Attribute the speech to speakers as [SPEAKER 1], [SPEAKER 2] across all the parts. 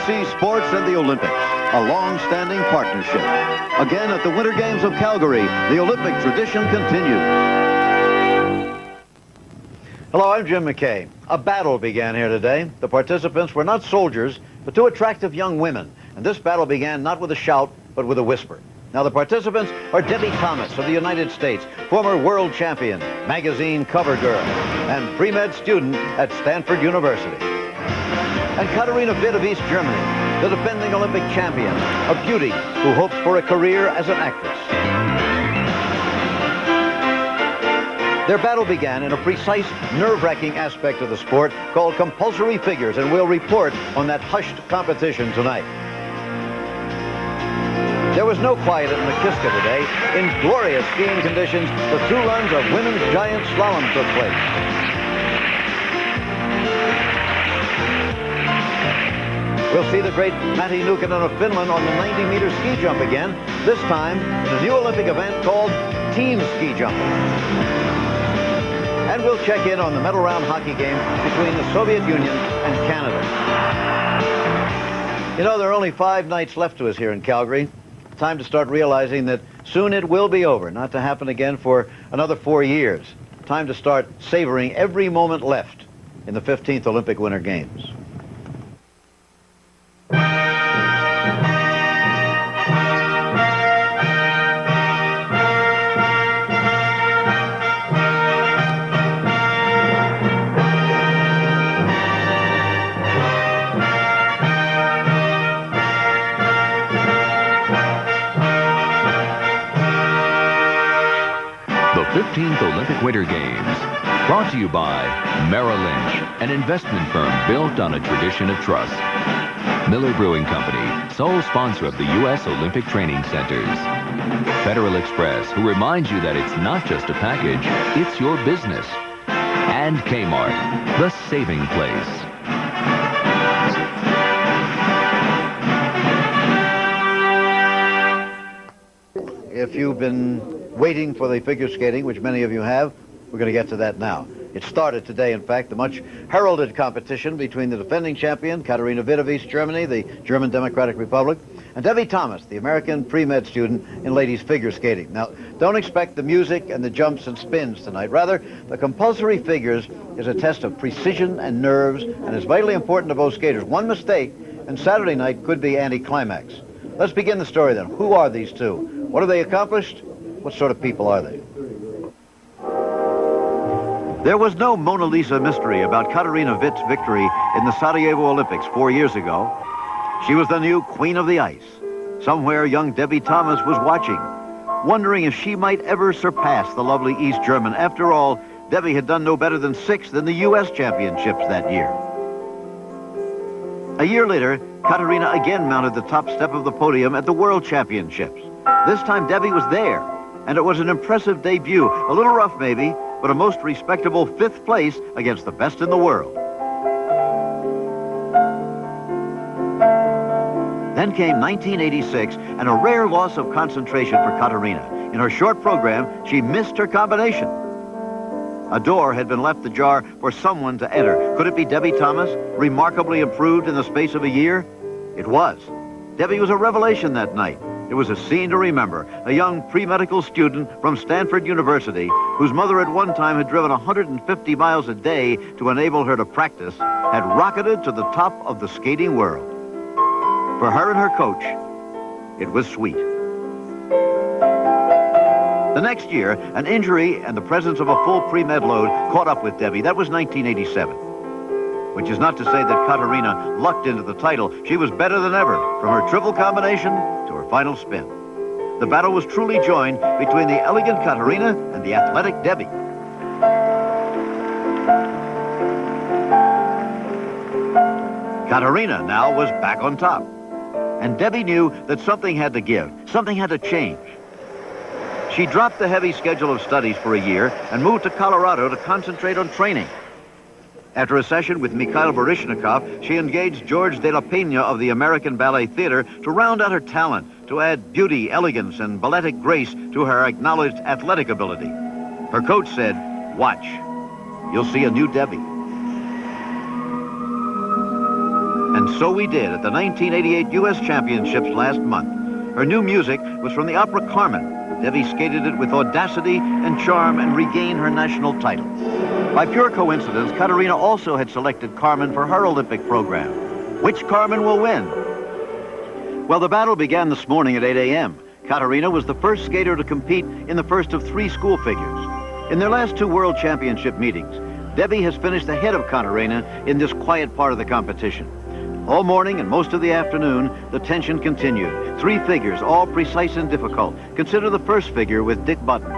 [SPEAKER 1] see sports and the Olympics, a long-standing partnership. Again, at the Winter Games of Calgary, the Olympic tradition continues. Hello, I'm Jim McKay. A battle began here today. The participants were not soldiers, but two attractive young women. And this battle began not with a shout, but with a whisper. Now, the participants are Debbie Thomas of the United States, former world champion, magazine cover girl, and pre-med student at Stanford University. And Katarina Witt of East Germany, the defending Olympic champion, a beauty who hopes for a career as an actress. Their battle began in a precise, nerve-wracking aspect of the sport called compulsory figures, and we'll report on that hushed competition tonight. There was no quiet at Makiska today. In glorious skiing conditions, the two runs of women's giant slalom took place. We'll see the great Matti Nuukkanen of Finland on the 90-meter ski jump again, this time in a new Olympic event called team ski jumping. And we'll check in on the medal round hockey game between the Soviet Union and Canada. You know, there are only 5 nights left to us here in Calgary. Time to start realizing that soon it will be over, not to happen again for another 4 years. Time to start savoring every moment left in the 15th Olympic Winter Games.
[SPEAKER 2] The 15th Olympic Winter Games, brought to you by Merrill Lynch, an investment firm built on a tradition of trust. Miller Brewing Company, sole sponsor of the U.S. Olympic Training Centers. Federal Express, who reminds you that it's not just a package, it's your business. And Kmart, the saving place.
[SPEAKER 1] If you've been waiting for the figure skating, which many of you have, we're going to get to that now. It started today, in fact, the much heralded competition between the defending champion, Katarina Witt of East Germany, the German Democratic Republic, and Debbie Thomas, the American pre-med student in ladies figure skating. Now, don't expect the music and the jumps and spins tonight. Rather, the compulsory figures is a test of precision and nerves, and is vitally important to both skaters. One mistake, and Saturday night could be anticlimax. Let's begin the story then. Who are these two? What have they accomplished? What sort of people are they? There was no Mona Lisa mystery about Katarina Witt's victory in the Sarajevo Olympics 4 years ago. She was the new Queen of the Ice. Somewhere young Debbie Thomas was watching, wondering if she might ever surpass the lovely East German. After all, Debbie had done no better than 6th in the U.S. championships that year. A year later, Katarina again mounted the top step of the podium at the World Championships. This time Debbie was there, and it was an impressive debut. A little rough maybe, but a most respectable 5th place against the best in the world. Then came 1986, and a rare loss of concentration for Katarina. In her short program, she missed her combination. A door had been left ajar for someone to enter. Could it be Debbie Thomas, remarkably improved in the space of a year? It was. Debbie was a revelation that night. It was a scene to remember. A young pre-medical student from Stanford University, whose mother at one time had driven 150 miles a day to enable her to practice, had rocketed to the top of the skating world. For her and her coach, it was sweet. The next year, an injury and the presence of a full pre-med load caught up with Debbie. That was 1987. Which is not to say that Katarina lucked into the title. She was better than ever, from her triple combination to her final spin. The battle was truly joined between the elegant Katarina and the athletic Debbie. Katarina now was back on top. And Debbie knew that something had to give, something had to change. She dropped the heavy schedule of studies for a year and moved to Colorado to concentrate on training. After a session with Mikhail Baryshnikov, she engaged George de la Peña of the American Ballet Theater to round out her talent, to add beauty, elegance, and balletic grace to her acknowledged athletic ability. Her coach said, "Watch. You'll see a new Debbie." And And so we did at the 1988 U.S. Championships last month. Her new music was from the opera Carmen. Debbie skated it with audacity and charm and regained her national title. By pure coincidence, Katarina also had selected Carmen for her Olympic program. Which Carmen will win? Well, the battle began this morning at 8 a.m. Katarina was the first skater to compete in the first of 3 school figures. In their last 2 World Championship meetings, Debbie has finished ahead of Katarina in this quiet part of the competition. All morning and most of the afternoon, the tension continued. 3 figures, all precise and difficult. Consider the first figure with Dick Button.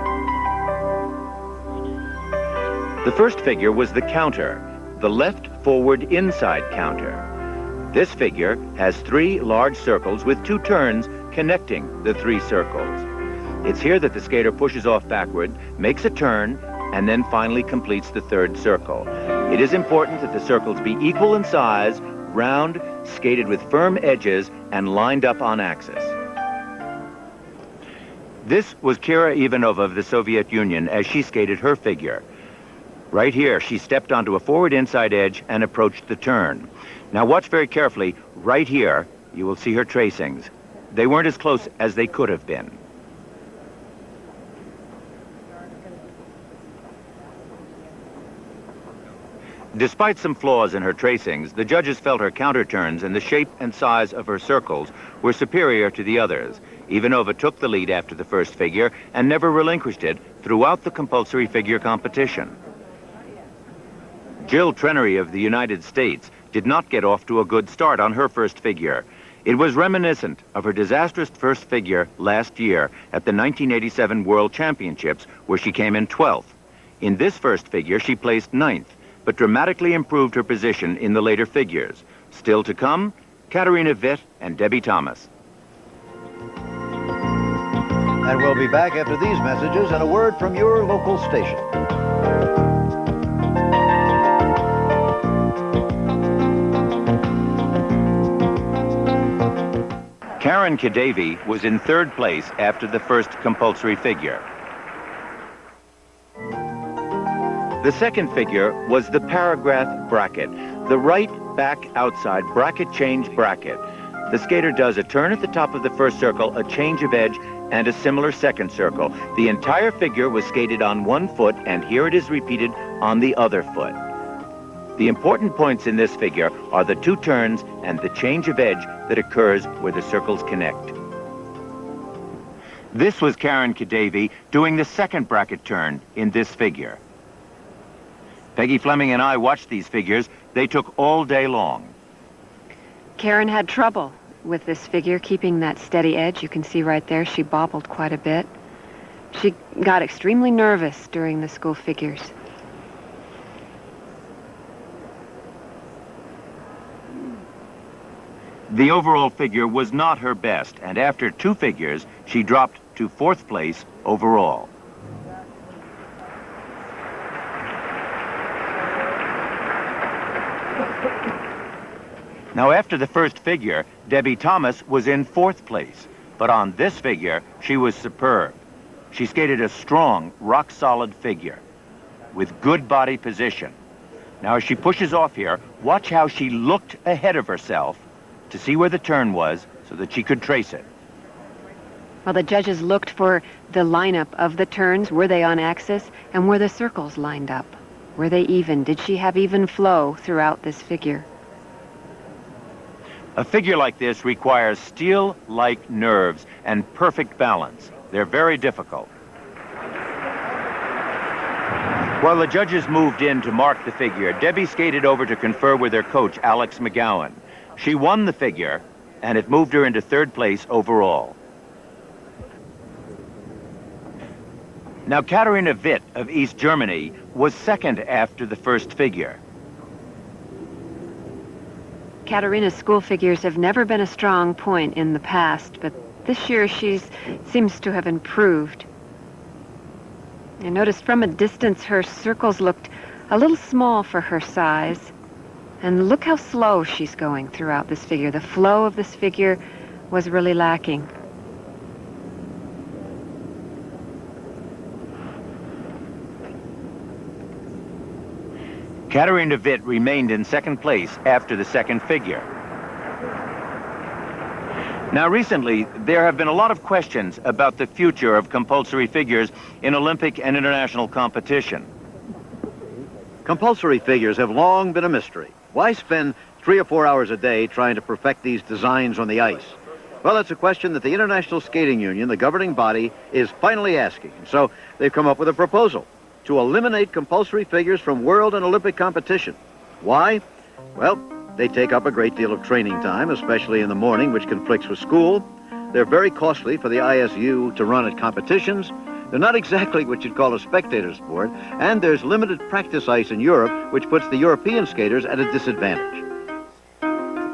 [SPEAKER 3] The first figure was the counter, the left forward inside counter. This figure has 3 large circles with 2 turns connecting the 3 circles. It's here that the skater pushes off backward, makes a turn, and then finally completes the 3rd circle. It is important that the circles be equal in size, round, skated with firm edges, and lined up on axis. This was Kira Ivanova of the Soviet Union as she skated her figure. Right here, she stepped onto a forward inside edge and approached the turn. Now watch very carefully. Right here, you will see her tracings. They weren't as close as they could have been. Despite some flaws in her tracings, the judges felt her counter turns and the shape and size of her circles were superior to the others. Ivanova took the lead after the first figure and never relinquished it throughout the compulsory figure competition. Jill Trenary of the United States did not get off to a good start on her first figure. It was reminiscent of her disastrous first figure last year at the 1987 World Championships, where she came in 12th. In this first figure, she placed 9th, but dramatically improved her position in the later figures. Still to come, Katarina Witt and Debbie Thomas.
[SPEAKER 1] And we'll be back after these messages and a word from your local station.
[SPEAKER 3] Karen Kadavi was in 3rd place after the first compulsory figure. The second figure was the paragraph bracket, the right back outside bracket change bracket. The skater does a turn at the top of the first circle, a change of edge, and a similar second circle. The entire figure was skated on 1 foot, and here it is repeated on the other foot. The important points in this figure are the 2 turns and the change of edge that occurs where the circles connect. This was Karen Kadavi doing the second bracket turn in this figure. Peggy Fleming and I watched these figures. They took all day long.
[SPEAKER 4] Karen had trouble with this figure, keeping that steady edge. You can see right there, she bobbled quite a bit. She got extremely nervous during the school figures.
[SPEAKER 3] The overall figure was not her best, and after 2 figures, she dropped to 4th place overall. Now, after the first figure, Debbie Thomas was in 4th place, but on this figure, she was superb. She skated a strong, rock-solid figure with good body position. Now, as she pushes off here, watch how she looked ahead of herself to see where the turn was so that she could trace it.
[SPEAKER 4] Well, the judges looked for the lineup of the turns. Were they on axis? And were the circles lined up? Were they even? Did she have even flow throughout this figure?
[SPEAKER 3] A figure like this requires steel-like nerves and perfect balance. They're very difficult. While the judges moved in to mark the figure, Debbie skated over to confer with her coach, Alex McGowan. She won the figure, and it moved her into 3rd place overall. Now, Katarina Witt of East Germany was 2nd after the first figure.
[SPEAKER 4] Katarina's school figures have never been a strong point in the past, but this year she seems to have improved. I noticed from a distance her circles looked a little small for her size. And look how slow she's going throughout this figure. The flow of this figure was really lacking.
[SPEAKER 3] Katarina Witt remained in 2nd place after the second figure. Now, recently, there have been a lot of questions about the future of compulsory figures in Olympic and international competition.
[SPEAKER 1] Compulsory figures have long been a mystery. Why spend 3 or 4 hours a day trying to perfect these designs on the ice? Well, it's a question that the International Skating Union, the governing body, is finally asking. So they've come up with a proposal to eliminate compulsory figures from world and Olympic competition. Why? Well, they take up a great deal of training time, especially in the morning, which conflicts with school. They're very costly for the ISU to run at competitions. They're not exactly what you'd call a spectator sport, and there's limited practice ice in Europe, which puts the European skaters at a disadvantage.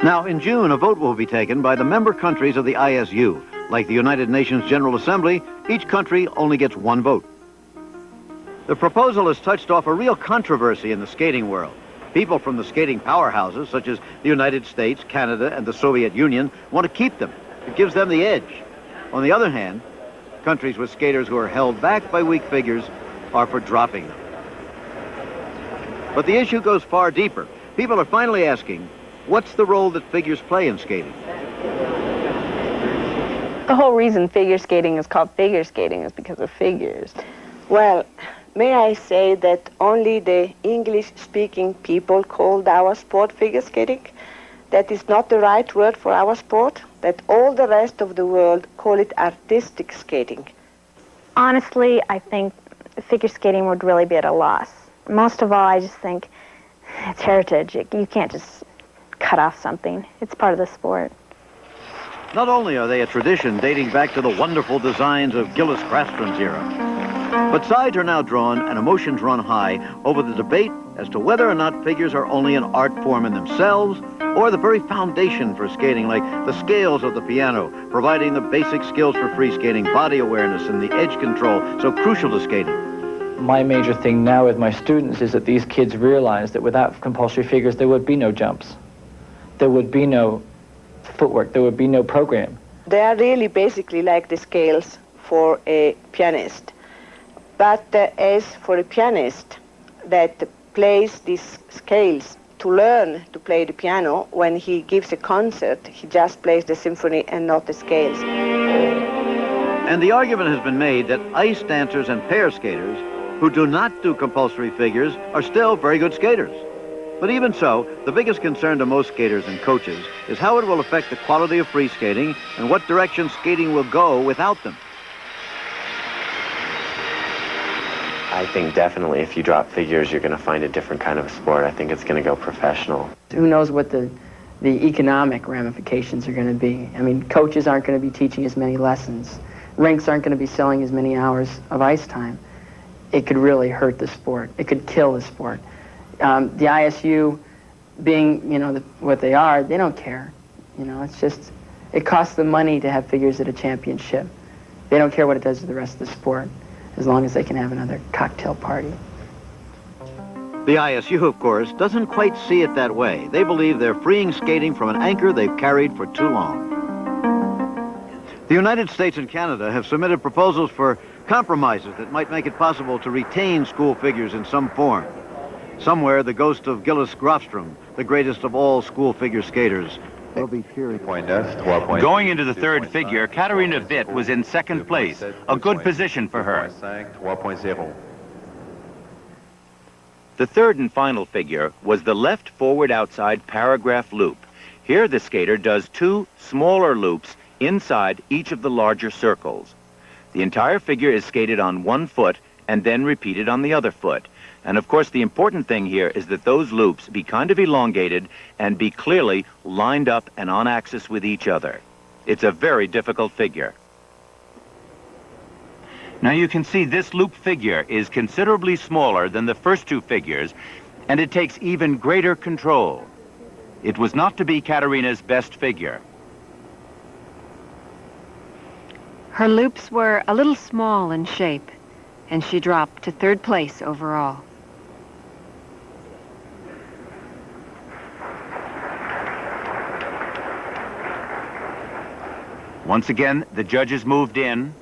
[SPEAKER 1] Now, in June, a vote will be taken by the member countries of the ISU. Like the United Nations General Assembly, each country only gets 1 vote. The proposal has touched off a real controversy in the skating world. People from the skating powerhouses, such as the United States, Canada, and the Soviet Union, want to keep them. It gives them the edge. On the other hand, countries with skaters who are held back by weak figures are for dropping them. But the issue goes far deeper. People are finally asking, what's the role that figures play in skating?
[SPEAKER 5] The whole reason figure skating is called figure skating is because of figures.
[SPEAKER 6] Well, may I say that only the English-speaking people called our sport figure skating? That is not the right word for our sport? That all the rest of the world call it artistic skating?
[SPEAKER 5] Honestly, I think figure skating would really be at a loss. Most of all, I just think it's heritage. You can't just cut off something. It's part of the sport.
[SPEAKER 1] Not only are they a tradition dating back to the wonderful designs of Gillis Crastrom's era, but sides are now drawn and emotions run high over the debate as to whether or not figures are only an art form in themselves or the very foundation for skating, like the scales of the piano, providing the basic skills for free skating, body awareness, and the edge control so crucial to skating.
[SPEAKER 7] My major thing now with my students is that these kids realize that without compulsory figures, there would be no jumps. There would be no footwork. There would be no program.
[SPEAKER 6] They are really basically like the scales for a pianist. But as for a pianist that plays these scales to learn to play the piano, when he gives a concert, he just plays the symphony and not the scales.
[SPEAKER 1] And the argument has been made that ice dancers and pair skaters who do not do compulsory figures are still very good skaters. But even so, the biggest concern to most skaters and coaches is how it will affect the quality of free skating and what direction skating will go without them.
[SPEAKER 8] I think definitely if you drop figures, you're going to find a different kind of sport. I think it's going to go professional.
[SPEAKER 9] Who knows what the economic ramifications are going to be. I mean, coaches aren't going to be teaching as many lessons. Rinks aren't going to be selling as many hours of ice time. It could really hurt the sport. It could kill the sport. The ISU, being, what they are, they don't care. It's just, it costs them money to have figures at a championship. They don't care what it does to the rest of the sport, as long as they can have another cocktail party.
[SPEAKER 1] The ISU, of course, doesn't quite see it that way. They believe they're freeing skating from an anchor they've carried for too long. The United States and Canada have submitted proposals for compromises that might make it possible to retain school figures in some form. Somewhere, the ghost of Gillis Grafstrom, the greatest of all school figure skaters, will be peering.
[SPEAKER 3] Going into the third figure, Katarina Witt was in second place, a good position for her. The third and final figure was the left forward outside paragraph loop. Here the skater does 2 smaller loops inside each of the larger circles. The entire figure is skated on one foot and then repeated on the other foot. And of course, the important thing here is that those loops be kind of elongated and be clearly lined up and on axis with each other. It's a very difficult figure. Now you can see this loop figure is considerably smaller than the first 2 figures, and it takes even greater control. It was not to be Katarina's best figure.
[SPEAKER 4] Her loops were a little small in shape, and she dropped to 3rd place overall.
[SPEAKER 3] Once again, the judges moved in.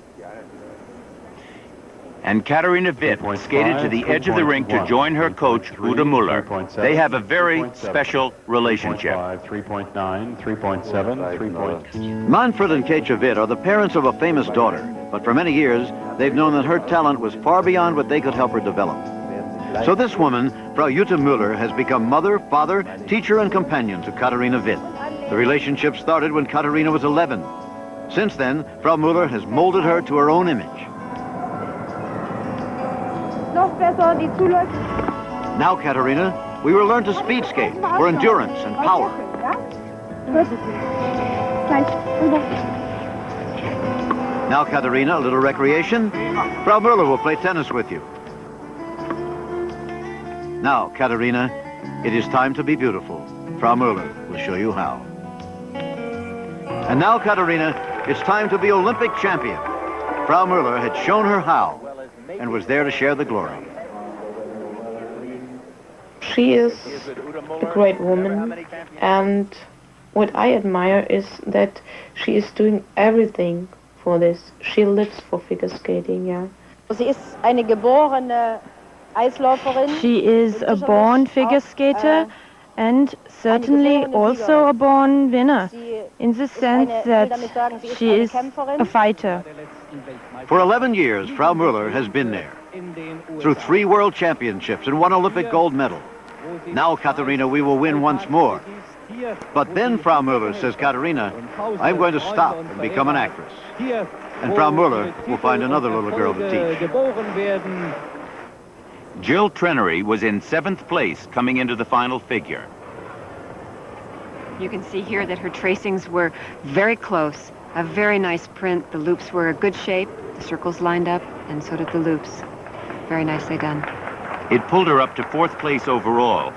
[SPEAKER 3] And Katarina Witt skated to the edge of the rink to join her coach, Udo Muller. They have a very special relationship.
[SPEAKER 10] 3.9, 3.7, 3.
[SPEAKER 1] Manfred and Katja Witt are the parents of a famous daughter, but for many years, they've known that her talent was far beyond what they could help her develop. So this woman, Frau Jutta Müller, has become mother, father, teacher, and companion to Katarina Witt. The relationship started when Katarina was 11. Since then, Frau Müller has molded her to her own image. Now, Katarina, we will learn to speed skate for endurance and power. Now, Katarina, a little recreation. Frau Müller will play tennis with you. Now, Katarina, it is time to be beautiful. Frau Müller will show you how. And now, Katarina, it's time to be Olympic champion. Frau Müller had shown her how and was there to share the glory.
[SPEAKER 11] She is a great woman, and what I admire is that she is doing everything for this. She lives for figure skating, yeah.
[SPEAKER 12] She is a born figure skater and certainly also a born winner, in the sense that she is a fighter.
[SPEAKER 1] For 11 years, Frau Müller has been there. Through 3 world championships and 1 Olympic gold medal. Now, Katarina, we will win once more. But then, Frau Müller, says Katarina, I'm going to stop and become an actress. And Frau Müller will find another little girl to teach.
[SPEAKER 3] Jill Trenary was in 7th place coming into the final figure.
[SPEAKER 4] You can see here that her tracings were very close. A very nice print. The loops were a good shape. The circles lined up, and so did the loops. Very nicely done.
[SPEAKER 3] It pulled her up to 4th place overall.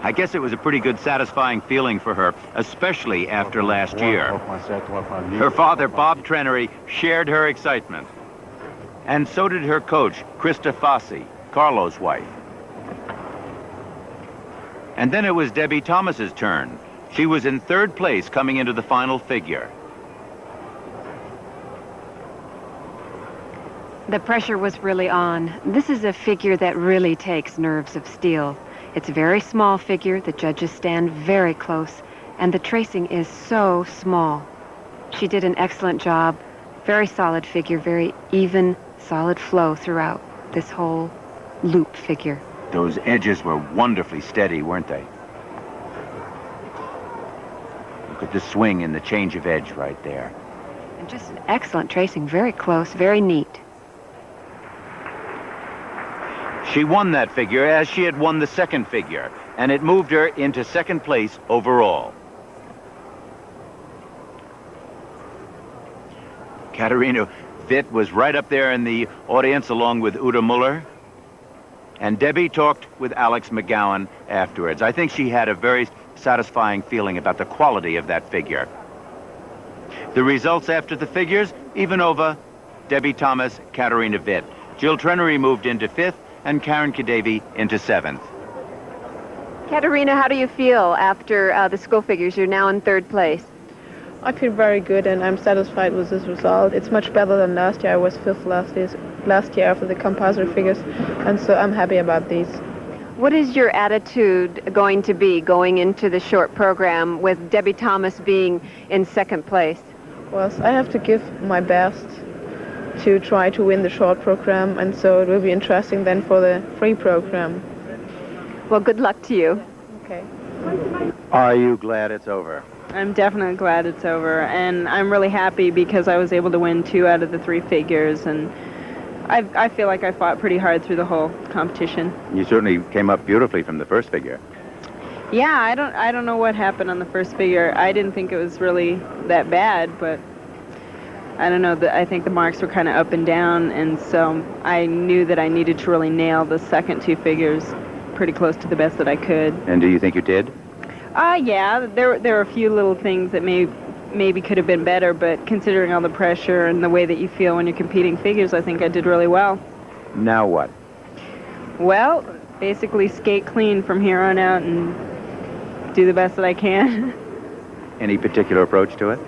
[SPEAKER 3] I guess it was a pretty good, satisfying feeling for her, especially after last year. Her father, Bob Trenary, shared her excitement. And so did her coach, Krista Fassi, Carlo's wife. And then it was Debbie Thomas's turn. She was in 3rd place coming into the final figure.
[SPEAKER 4] The pressure was really on. This is a figure that really takes nerves of steel. It's a very small figure. The judges stand very close, and the tracing is so small. She did an excellent job. Very solid figure, very even, solid flow throughout this whole loop figure.
[SPEAKER 3] Those edges were wonderfully steady, weren't they? Look at the swing and the change of edge right there.
[SPEAKER 4] And just an excellent tracing, very close, very neat.
[SPEAKER 3] She won that figure as she had won the 2nd figure, and it moved her into 2nd place overall. Katarina Witt was right up there in the audience along with Udo Muller. And Debbie talked with Alex McGowan afterwards. I think she had a very satisfying feeling about the quality of that figure. The results after the figures, Ivanova, Debbie Thomas, Katarina Witt. Jill Trenary moved into 5th, and Karen Kadevi into 7th.
[SPEAKER 4] Katarina, how do you feel after the school figures? You're now in 3rd place.
[SPEAKER 11] I feel very good, and I'm satisfied with this result. It's much better than last year. I was 5th last year after the compulsory figures, and so I'm happy about these.
[SPEAKER 4] What is your attitude going to be going into the short program with Debbie Thomas being in 2nd place?
[SPEAKER 11] Well, I have to give my best to try to win the short program, and so it will be interesting then for the free program.
[SPEAKER 4] Well, good luck to you.
[SPEAKER 11] Okay.
[SPEAKER 3] Are you glad it's over?
[SPEAKER 13] I'm definitely glad it's over, and I'm really happy because I was able to win 2 out of the 3 figures, and I feel like I fought pretty hard through the whole competition.
[SPEAKER 3] You certainly came up beautifully from the 1st figure.
[SPEAKER 13] Yeah, I don't know what happened on the 1st figure. I didn't think it was really that bad, but I don't know, I think the marks were kind of up and down, and so I knew that I needed to really nail the second 2 figures pretty close to the best that I could.
[SPEAKER 3] And do you think you did?
[SPEAKER 13] Yeah, there were a few little things that maybe could have been better, but considering all the pressure and the way that you feel when you're competing figures, I think I did really well.
[SPEAKER 3] Now what?
[SPEAKER 13] Well, basically skate clean from here on out and do the best that I can.
[SPEAKER 3] Any particular approach to it?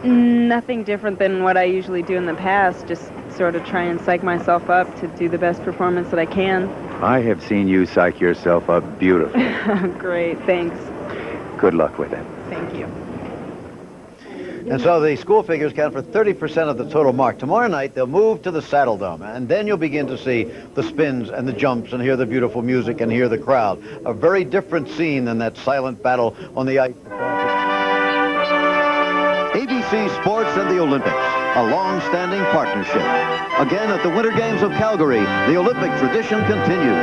[SPEAKER 13] Nothing different than what I usually do in the past, just sort of try and psych myself up to do the best performance that I can.
[SPEAKER 3] I have seen you psych yourself up beautifully.
[SPEAKER 13] Great, thanks.
[SPEAKER 3] Good luck with it.
[SPEAKER 13] Thank you.
[SPEAKER 1] And so the school figures count for 30% of the total mark. Tomorrow night, they'll move to the Saddle Dome, and then you'll begin to see the spins and the jumps and hear the beautiful music and hear the crowd. A very different scene than that silent battle on the ice. ABC Sports and the Olympics, a long-standing partnership. Again, at the Winter Games of Calgary, the Olympic tradition continues.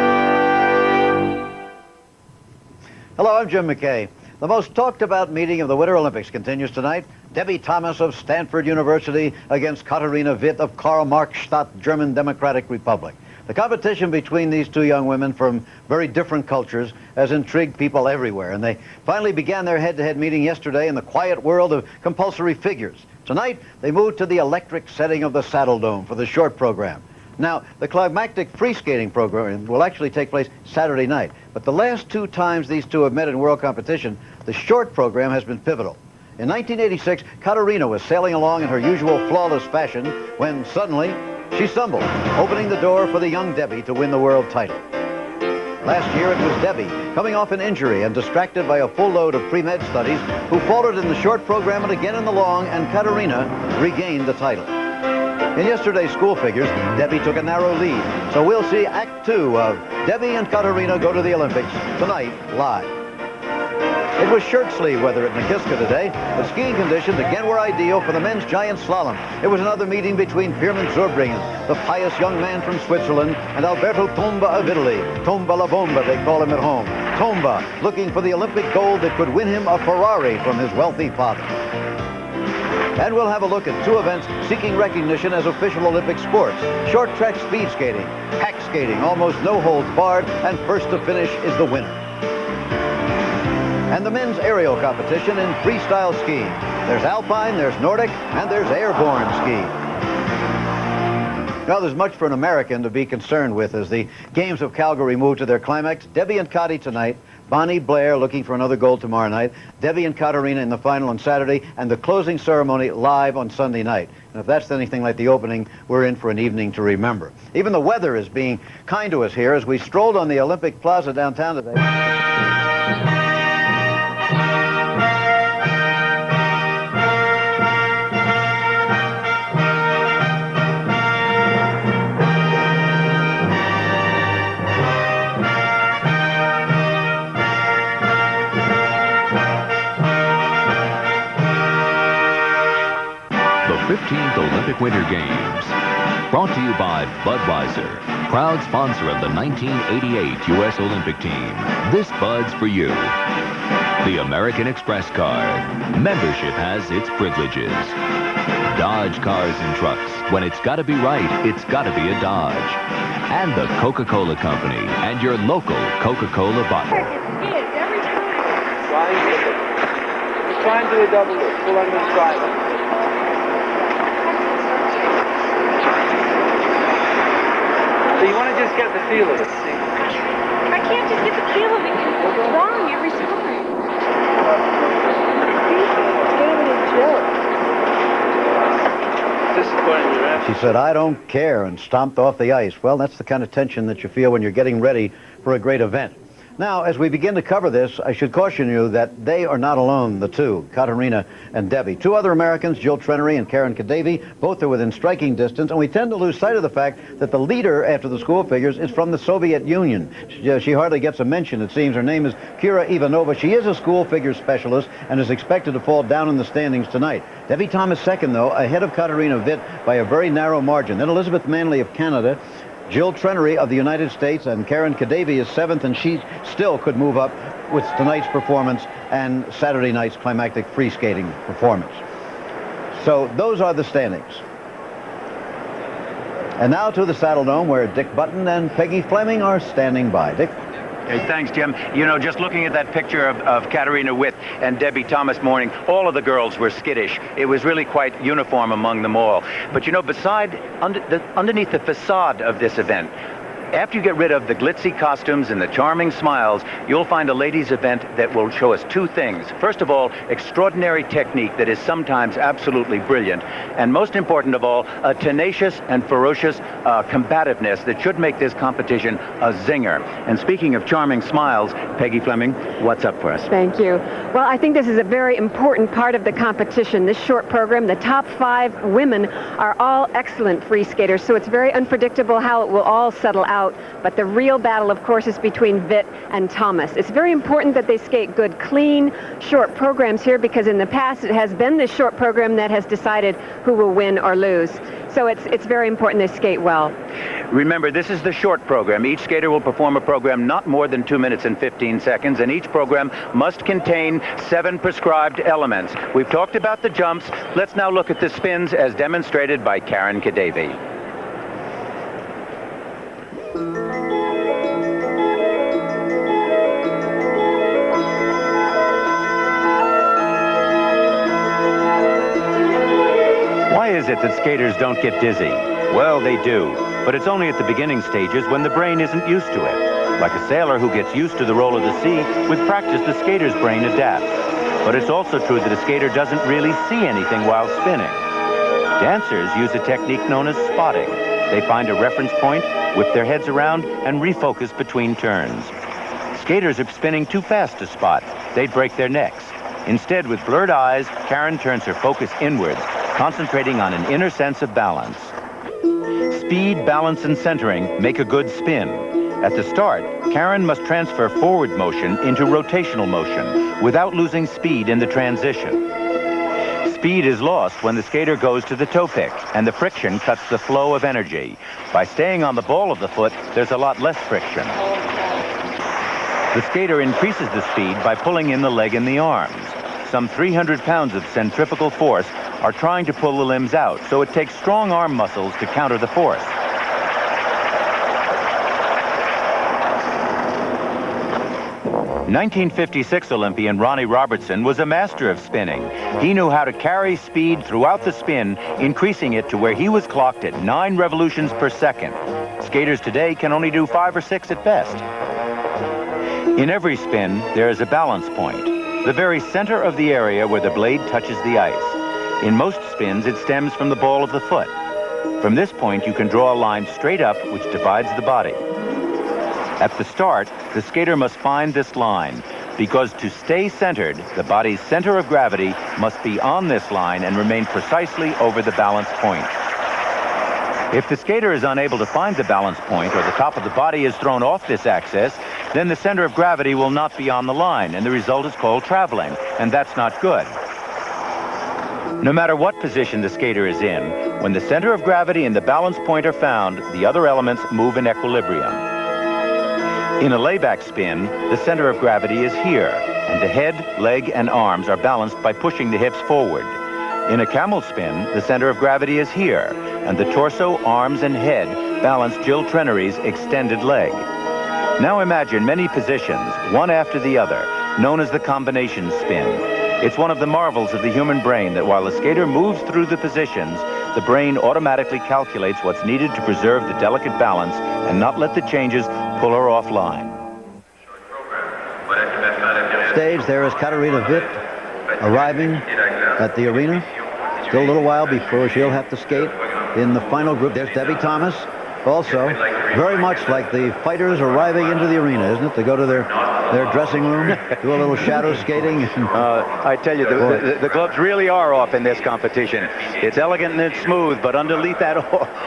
[SPEAKER 1] Hello, I'm Jim McKay. The most talked about meeting of the Winter Olympics continues tonight. Debbie Thomas of Stanford University against Katarina Witt of Karl-Marx-Stadt, German Democratic Republic. The competition between these two young women from very different cultures has intrigued people everywhere, and they finally began their head-to-head meeting yesterday in the quiet world of compulsory figures. Tonight, they moved to the electric setting of the Saddle Dome for the short program. Now, the climactic free skating program will actually take place Saturday night, but the last two times these two have met in world competition, the short program has been pivotal. In 1986, Katarina was sailing along in her usual flawless fashion when suddenly she stumbled, opening the door for the young Debbie to win the world title. Last year, it was Debbie, coming off an injury and distracted by a full load of pre-med studies, who faltered in the short program and again in the long, and Katarina regained the title. In yesterday's school figures, Debbie took a narrow lead, so we'll see Act 2 of Debbie and Katarina Go to the Olympics tonight live. It was shirt sleeve weather at Nikiska today, but skiing conditions again were ideal for the men's giant slalom. It was another meeting between Pirmin Zurbriggen, the pious young man from Switzerland, and Alberto Tomba of Italy. Tomba la Bomba, they call him at home. Tomba, looking for the Olympic gold that could win him a Ferrari from his wealthy father. And we'll have a look at two events seeking recognition as official Olympic sports. Short track speed skating, hack skating, almost no holds barred, and first to finish is the winner. And the men's aerial competition in freestyle skiing. There's alpine, there's Nordic, and there's airborne skiing. Now, there's much for an American to be concerned with as the Games of Calgary move to their climax. Debbie and Kati tonight. Bonnie Blair looking for another gold tomorrow night. Debbie and Katarina in the final on Saturday, and the closing ceremony live on Sunday night. And if that's anything like the opening, we're in for an evening to remember. Even the weather is being kind to us here as we strolled on the Olympic Plaza downtown today.
[SPEAKER 2] The 15th Olympic Winter Games. Brought to you by Budweiser, proud sponsor of the 1988 U.S. Olympic team. This Bud's for you. The American Express card. Membership has its privileges. Dodge Cars and Trucks. When it's got to be right, it's got to be a Dodge. And the Coca-Cola Company and your local Coca-Cola bottle.
[SPEAKER 14] Every time. Try and do a double loop. Pull under the driver. So you want to just get the feel of it.
[SPEAKER 12] I can't just get the feel of it. It's wrong every time.
[SPEAKER 14] Disappointing your
[SPEAKER 1] She said, "I don't care," and stomped off the ice. Well, that's the kind of tension that you feel when you're getting ready for a great event. Now, as we begin to cover this, I should caution you that they are not alone, the two, Katarina and Debbie. Two other Americans, Jill Trenary and Karen Kadavi, both are within striking distance, and we tend to lose sight of the fact that the leader after the school figures is from the Soviet Union. She hardly gets a mention, it seems. Her name is Kira Ivanova. She is a school figure specialist and is expected to fall down in the standings tonight. Debbie Thomas second, though, ahead of Katarina Witt by a very narrow margin. Then Elizabeth Manley of Canada, Jill Trenary of the United States, and Karen Kadavi is seventh, and she still could move up with tonight's performance and Saturday night's climactic free skating performance. So those are the standings. And now to the Saddle Dome, where Dick Button and Peggy Fleming are standing by. Dick?
[SPEAKER 3] Hey, thanks, Jim. You know, just looking at that picture of Katarina Witt and Debbie Thomas morning, all of the girls were skittish. It was really quite uniform among them all. But, you know, underneath the facade of this event, After you get rid of the glitzy costumes and the charming smiles, you'll find a ladies' event that will show us two things. First of all, extraordinary technique that is sometimes absolutely brilliant. And most important of all, a tenacious and ferocious combativeness that should make this competition a zinger. And speaking of charming smiles, Peggy Fleming, what's up for us?
[SPEAKER 4] Thank you. Well, I think this is a very important part of the competition. This short program, the top 5 women are all excellent free skaters, so it's very unpredictable how it will all settle out. But the real battle, of course, is between Witt and Thomas. It's very important that they skate good, clean, short programs here, because in the past it has been this short program that has decided who will win or lose. So it's very important they skate well.
[SPEAKER 3] Remember, this is the short program. Each skater will perform a program not more than 2 minutes and 15 seconds, and each program must contain 7 prescribed elements. We've talked about the jumps. Let's now look at the spins as demonstrated by Karen Kadavy. Why is it that skaters don't get dizzy? Well, they do, but it's only at the beginning stages when the brain isn't used to it. Like a sailor who gets used to the roll of the sea, with practice the skater's brain adapts. But it's also true that a skater doesn't really see anything while spinning. Dancers use a technique known as spotting. They find a reference point, whip their heads around, and refocus between turns. Skaters are spinning too fast to spot. They'd break their necks. Instead, with blurred eyes, Karen turns her focus inwards, concentrating on an inner sense of balance. Speed, balance, and centering make a good spin. At the start, Karen must transfer forward motion into rotational motion without losing speed in the transition. Speed is lost when the skater goes to the toe pick, and the friction cuts the flow of energy. By staying on the ball of the foot, there's a lot less friction. The skater increases the speed by pulling in the leg and the arms. Some 300 pounds of centrifugal force are trying to pull the limbs out, so it takes strong arm muscles to counter the force. '56 Olympian Ronnie Robertson was a master of spinning. He knew how to carry speed throughout the spin, increasing it to where he was clocked at 9 revolutions per second. Skaters today can only do 5 or 6 at best. In every spin, there is a balance point, the very center of the area where the blade touches the ice. In most spins, it stems from the ball of the foot. From this point, you can draw a line straight up which divides the body. At the start, the skater must find this line, because to stay centered, the body's center of gravity must be on this line and remain precisely over the balance point. If the skater is unable to find the balance point, or the top of the body is thrown off this axis, then the center of gravity will not be on the line, and the result is called traveling, and that's not good. No matter what position the skater is in, when the center of gravity and the balance point are found, the other elements move in equilibrium. In a layback spin, the center of gravity is here, and the head, leg, and arms are balanced by pushing the hips forward. In a camel spin, the center of gravity is here, and the torso, arms, and head balance Jill Trenary's extended leg. Now imagine many positions, one after the other, known as the combination spin. It's one of the marvels of the human brain that while the skater moves through the positions, the brain automatically calculates what's needed to preserve the delicate balance and not let the changes pull her offline.
[SPEAKER 1] Stage, there is Katarina Witt arriving at the arena. Still a little while before she'll have to skate. In the final group, there's Debbie Thomas. Also, very much like the fighters arriving into the arena, isn't it? To go to their dressing room, do a little shadow skating.
[SPEAKER 3] I tell you, the gloves really are off in this competition. It's elegant and it's smooth, but underneath that,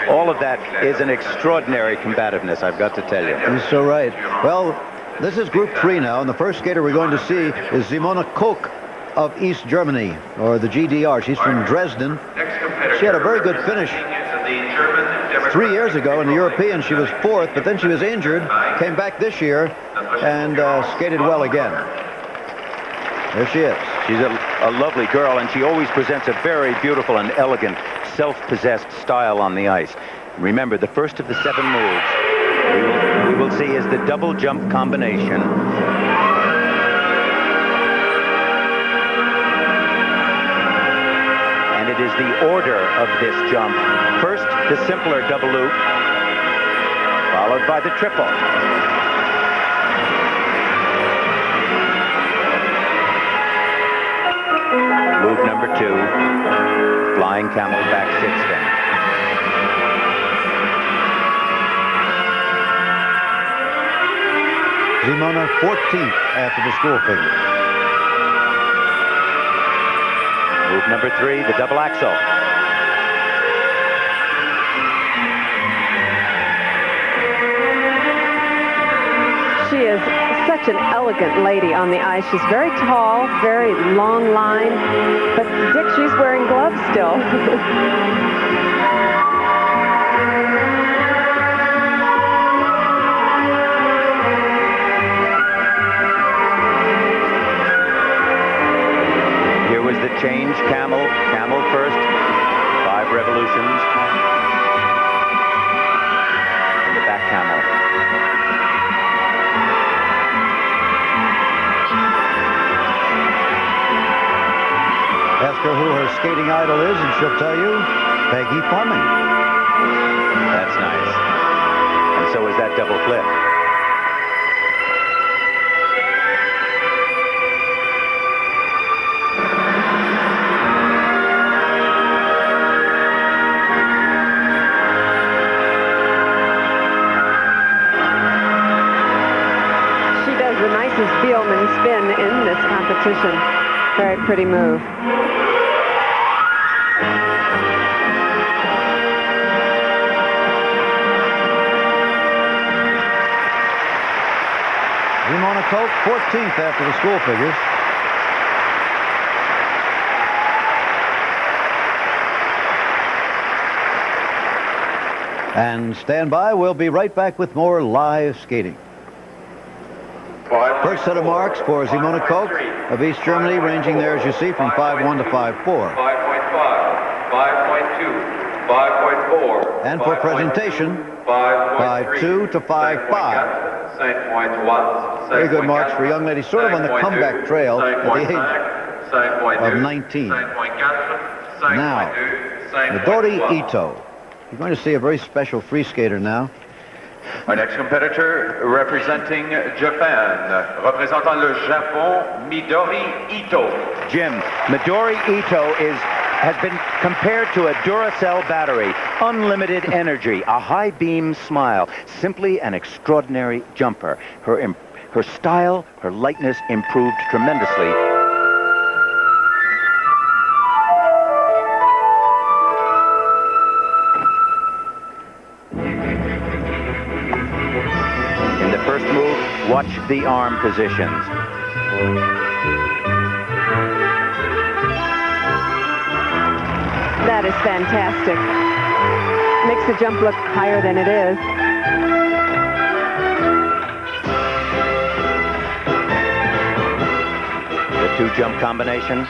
[SPEAKER 3] all of that is an extraordinary combativeness, I've got to tell you.
[SPEAKER 1] You're so right. Well, this is Group 3 now, and the first skater we're going to see is Simone Koch of East Germany, or the GDR. She's from Dresden. She had a very good finish 3 years ago in the European. She was 4th, but then she was injured, came back this year, and skated well again. There she is.
[SPEAKER 3] She's a lovely girl, and she always presents a very beautiful and elegant, self-possessed style on the ice. Remember, the first of the 7 moves we will see is the double jump combination. And it is the order of this jump. First, the simpler double loop, followed by the triple. Move number 2, flying camel back sit spin.
[SPEAKER 1] Simona 14th after the school figure.
[SPEAKER 3] Move number 3, the double axel.
[SPEAKER 4] She is such an elegant lady on the ice. She's very tall, very long line, but Dick, she's wearing gloves still.
[SPEAKER 3] Here was the change, camel first, 5 revolutions. And the back camel.
[SPEAKER 1] Ask her who her skating idol is, and she'll tell you, Peggy Fleming.
[SPEAKER 3] That's nice. And so is that double flip.
[SPEAKER 4] She does the nicest Spielman spin in this competition. Very pretty move.
[SPEAKER 1] Simona Koch, 14th after the school figures. And stand by, we'll be right back with more live skating. First set of marks for Simona Koch of East Germany, ranging there, as you see, from 5.1 to 5.4.
[SPEAKER 15] 5.5, 5.2, 5.4.
[SPEAKER 1] And for presentation, 5.2 to 5.5. Very good marks for a young lady, sort of on the comeback trail at the age of 19. Now, Midori Ito. You're going to see a very special free skater now.
[SPEAKER 15] Our next competitor representing Japan, représentant le Japon, Midori Ito.
[SPEAKER 3] Jim, Midori Ito has been compared to a Duracell battery. Unlimited energy, a high beam smile, simply an extraordinary jumper. Her style, her lightness improved tremendously. In the first move, watch the arm positions.
[SPEAKER 4] That is fantastic. Makes the jump look higher than it is.
[SPEAKER 3] The 2 jump combination.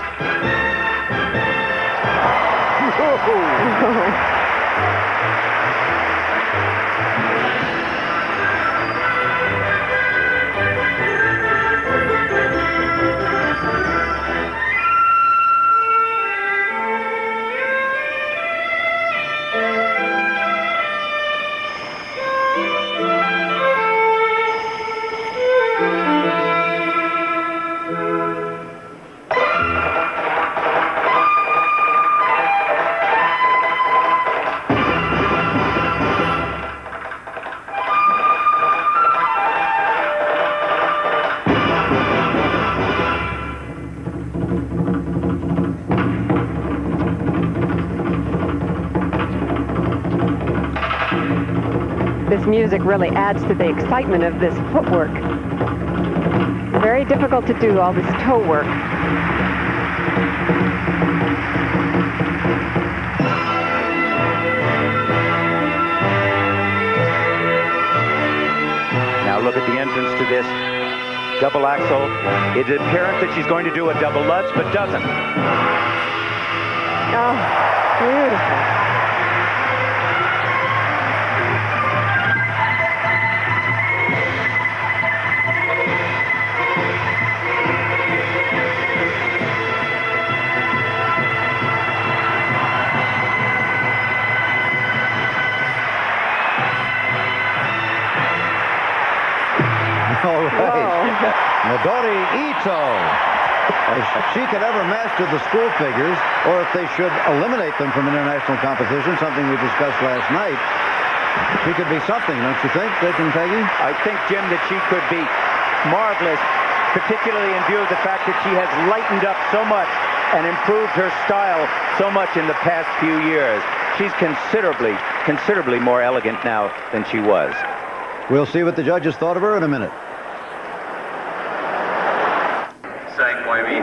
[SPEAKER 4] This music really adds to the excitement of this footwork. Very difficult to do, all this toe work.
[SPEAKER 3] Now look at the entrance to this double axel. It's apparent that she's going to do a double lutz, but doesn't.
[SPEAKER 4] Oh, beautiful.
[SPEAKER 1] Midori Ito. If she could ever master the school figures, or if they should eliminate them from international competition, something we discussed last night, she could be something, don't you think, Dick and Peggy?
[SPEAKER 3] I think, Jim, that she could be marvelous, particularly in view of the fact that she has lightened up so much and improved her style so much in the past few years. She's considerably more elegant now than she was.
[SPEAKER 1] We'll see what the judges thought of her in a minute.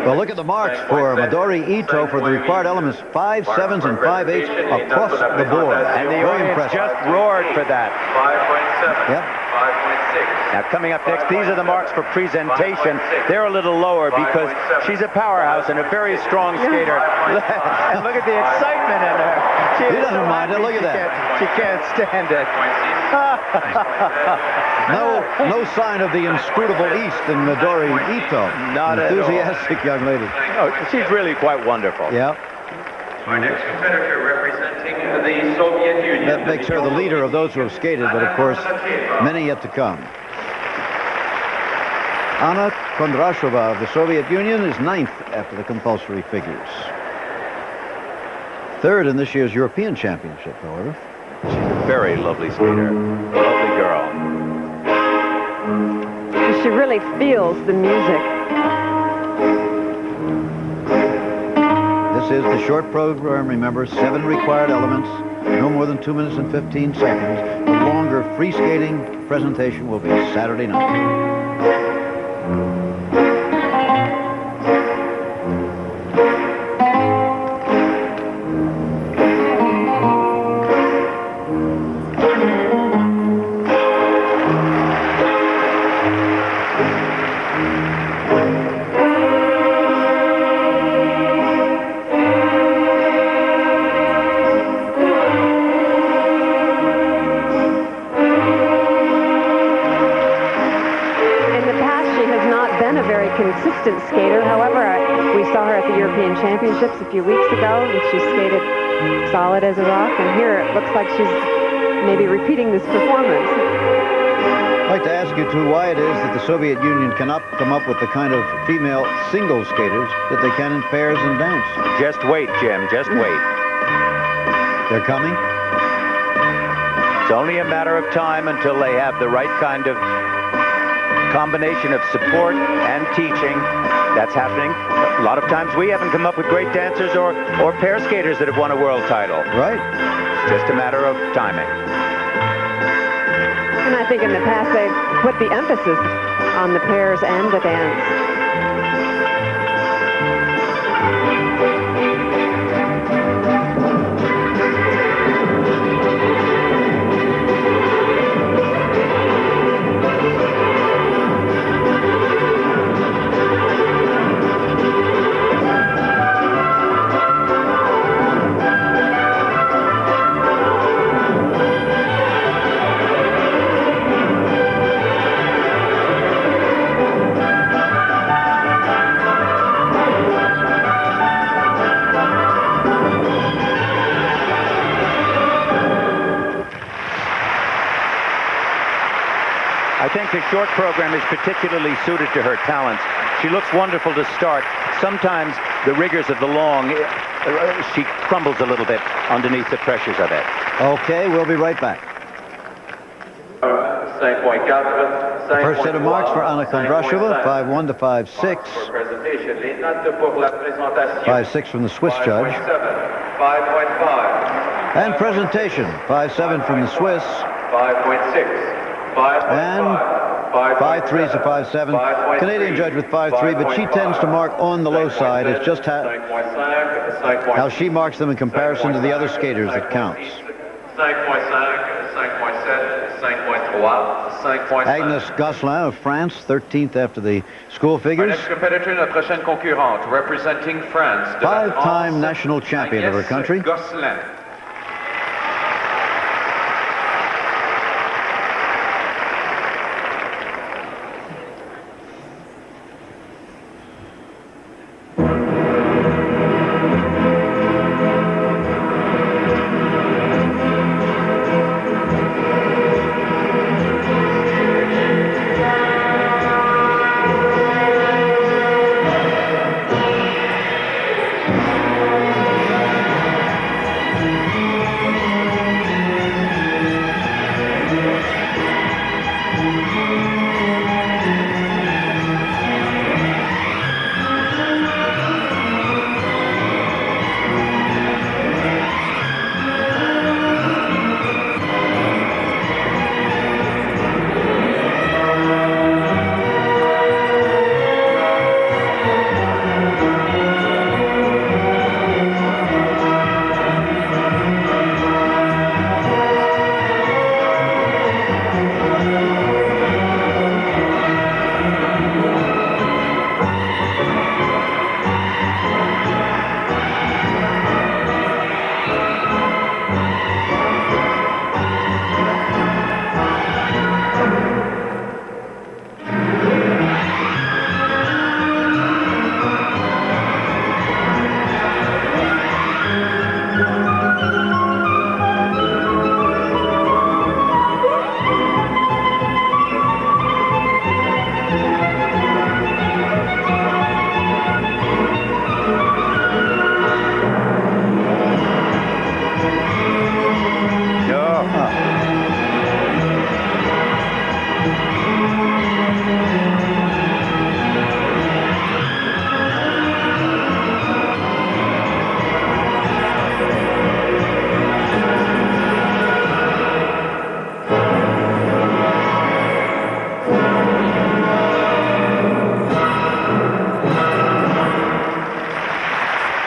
[SPEAKER 1] Well, look at the marks for Midori Ito for the required elements, 5 7s and 5 8s across the board.
[SPEAKER 3] And the
[SPEAKER 1] Very
[SPEAKER 3] audience
[SPEAKER 1] impressive.
[SPEAKER 3] just roared for that.
[SPEAKER 15] 5.7.
[SPEAKER 1] Yep.
[SPEAKER 15] 5.6.
[SPEAKER 3] Now, coming up next, these are the marks for presentation. They're a little lower because she's a powerhouse and a very strong skater. And look at the excitement in her.
[SPEAKER 1] She doesn't mind it. Look at that.
[SPEAKER 3] She can't stand it.
[SPEAKER 1] No sign of the inscrutable East in Midori Ito.
[SPEAKER 3] Not at all.
[SPEAKER 1] Enthusiastic young lady.
[SPEAKER 3] Oh, she's really quite wonderful.
[SPEAKER 1] Yeah.
[SPEAKER 15] Our next competitor representing the Soviet Union.
[SPEAKER 1] That makes her the leader of those who have skated, but of course, many yet to come. Anna Kondrashova of the Soviet Union is 9th after the compulsory figures. 3rd in this year's European Championship, however.
[SPEAKER 3] She's a very lovely skater. Lovely girl.
[SPEAKER 4] She really feels the music.
[SPEAKER 1] This is the short program, remember, 7 required elements, no more than 2 minutes and 15 seconds. The longer free skating presentation will be Saturday night.
[SPEAKER 4] Consistent skater. However, we saw her at the European Championships a few weeks ago, and she skated solid as a rock, and here it looks like she's maybe repeating this performance.
[SPEAKER 1] I'd like to ask you, too, why it is that the Soviet Union cannot come up with the kind of female single skaters that they can in pairs and dance.
[SPEAKER 3] Just wait, Jim, just wait.
[SPEAKER 1] They're coming?
[SPEAKER 3] It's only a matter of time until they have the right kind of combination of support and teaching. That's happening. A lot of times we haven't come up with great dancers or pair skaters that have won a world title.
[SPEAKER 1] Right.
[SPEAKER 3] It's just a matter of timing.
[SPEAKER 4] And I think in the past they've put the emphasis on the pairs and the dance.
[SPEAKER 3] I think the short program is particularly suited to her talents. She looks wonderful to start. Sometimes the rigors of the long, she crumbles a little bit underneath the pressures of it.
[SPEAKER 1] Okay, we'll be right back. The first set of marks for Anna Kondrashova, 5-1 to 5-6. 5-6 from the Swiss judge.
[SPEAKER 15] 5.5.
[SPEAKER 1] And presentation, 5-7 from the Swiss.
[SPEAKER 15] 5.6.
[SPEAKER 1] And 5-3s to 5-7. Canadian judge with 5-3, but she tends to mark on the low side. It's just how she marks them in comparison to the other skaters that counts.
[SPEAKER 15] 5.5.
[SPEAKER 1] Agnes Gosselin of France, 13th after the school figures.
[SPEAKER 15] Next competitor, la prochaine concurrente, representing France.
[SPEAKER 1] 5-time national champion of her country.
[SPEAKER 15] Gosselin.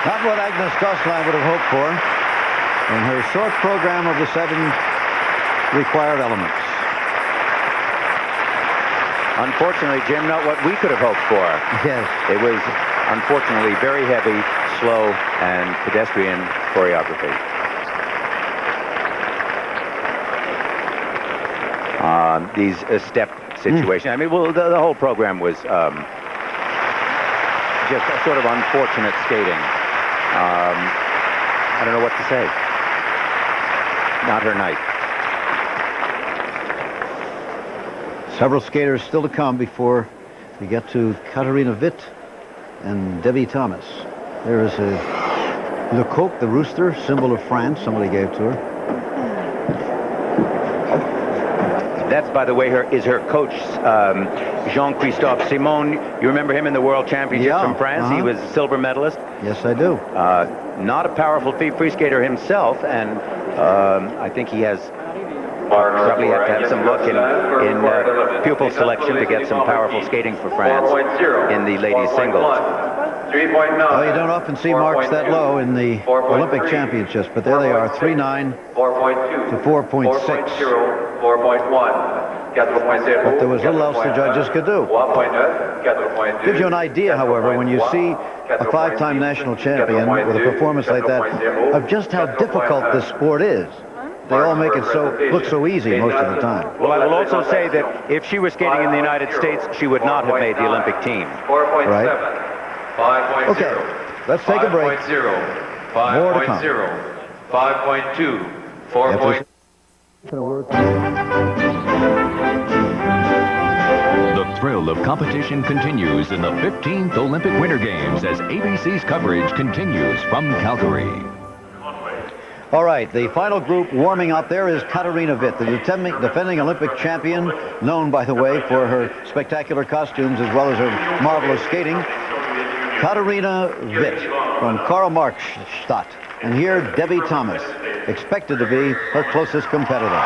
[SPEAKER 1] Not what Agnes Gosselin would have hoped for in her short program of the 7 required elements.
[SPEAKER 3] Unfortunately, Jim, not what we could have hoped for.
[SPEAKER 1] Yes.
[SPEAKER 3] It was, unfortunately, very heavy, slow, and pedestrian choreography. These step situations. I mean, well, the whole program was just a sort of unfortunate skating. I don't know what to say. Not her night.
[SPEAKER 1] Several skaters still to come before we get to Katarina Witt and Debbie Thomas. There is a Le Coq, the rooster, symbol of France, somebody gave to her.
[SPEAKER 3] That's, by the way, her coach, Jean-Christophe Simon. You remember him in the World Championships from France? He was a silver medalist.
[SPEAKER 1] Yes, I do.
[SPEAKER 3] Not a powerful free skater himself, and I think he has probably have to have some luck in pupil selection to get some powerful skating for France in the ladies singles.
[SPEAKER 15] 3.9.
[SPEAKER 1] Well, you don't often see marks that low in the Olympic Championships, but there they are, 3.9 to 4.6.
[SPEAKER 15] 4.1.
[SPEAKER 1] But there was little else the judges could do. Gives you an idea, however, when you see a 5-time national champion with a performance like that, of just how difficult this sport is. They all make it look so easy most of the time.
[SPEAKER 3] Well, I will also say that if she were skating in the United States, she would not have made the Olympic team.
[SPEAKER 1] Right.
[SPEAKER 15] 5.0.
[SPEAKER 1] Okay, let's take a break.
[SPEAKER 15] 5.0.
[SPEAKER 1] More to come.
[SPEAKER 15] 5.2. 4.
[SPEAKER 2] The thrill of competition continues in the 15th Olympic Winter Games as ABC's coverage continues from Calgary.
[SPEAKER 1] All right, the final group warming up there is Katarina Witt, the defending Olympic champion, known, by the way, for her spectacular costumes as well as her marvelous skating. Katarina Witt from Karl-Marx-Stadt. And here, Debbie Thomas, expected to be her closest competitor.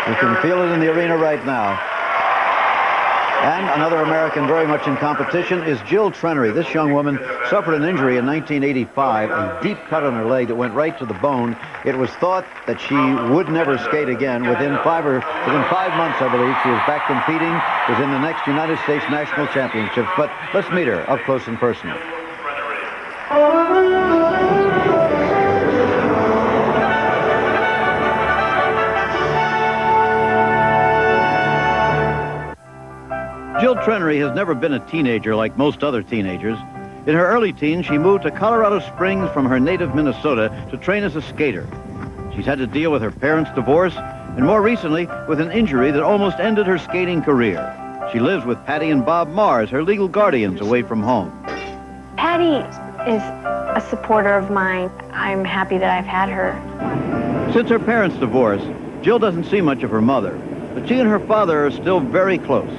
[SPEAKER 1] You can feel it in the arena right now. And another American very much in competition is Jill Trenary. This young woman suffered an injury in 1985, a deep cut on her leg that went right to the bone. It was thought that she would never skate again. Within 5 months, I believe, she was back competing, was in the next United States National Championships. But let's meet her up close and personal. Jill Trenary has never been a teenager like most other teenagers. In her early teens, she moved to Colorado Springs from her native Minnesota to train as a skater. She's had to deal with her parents' divorce and more recently with an injury that almost ended her skating career. She lives with Patty and Bob Mars, her legal guardians, away from home.
[SPEAKER 5] Patty is a supporter of mine. I'm happy that I've had her.
[SPEAKER 1] Since her parents' divorce, Jill doesn't see much of her mother, but she and her father are still very close.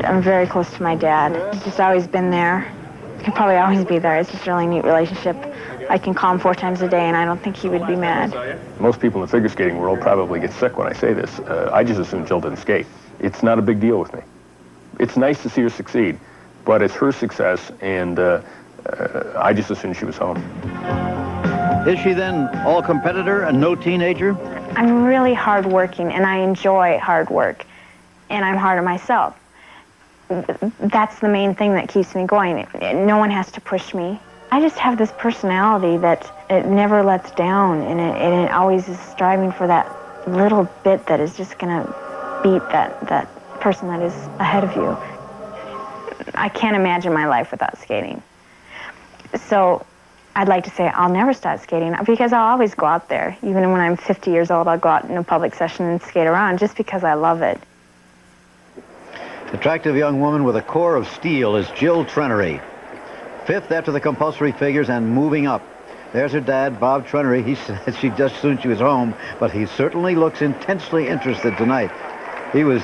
[SPEAKER 5] I'm very close to my dad. He's just always been there. He'll probably always be there. It's just a really neat relationship. I can call him 4 times a day, and I don't think he would be mad.
[SPEAKER 16] Most people in the figure skating world probably get sick when I say this. I just assume Jill didn't skate. It's not a big deal with me. It's nice to see her succeed, but it's her success, and I just assumed she was home.
[SPEAKER 1] Is she then all competitor and no teenager?
[SPEAKER 5] I'm really hardworking, and I enjoy hard work, and I'm hard on myself. That's the main thing that keeps me going. No one has to push me. I just have this personality that it never lets down, and it always is striving for that little bit that is just going to beat that person that is ahead of you. I can't imagine my life without skating. So I'd like to say I'll never stop skating because I'll always go out there. Even when I'm 50 years old, I'll go out in a public session and skate around just because I love it.
[SPEAKER 1] Attractive young woman with a core of steel is Jill Trenary. 5th after the compulsory figures and moving up. There's her dad, Bob Trenary. He said she just soon she was home, but he certainly looks intensely interested tonight. He was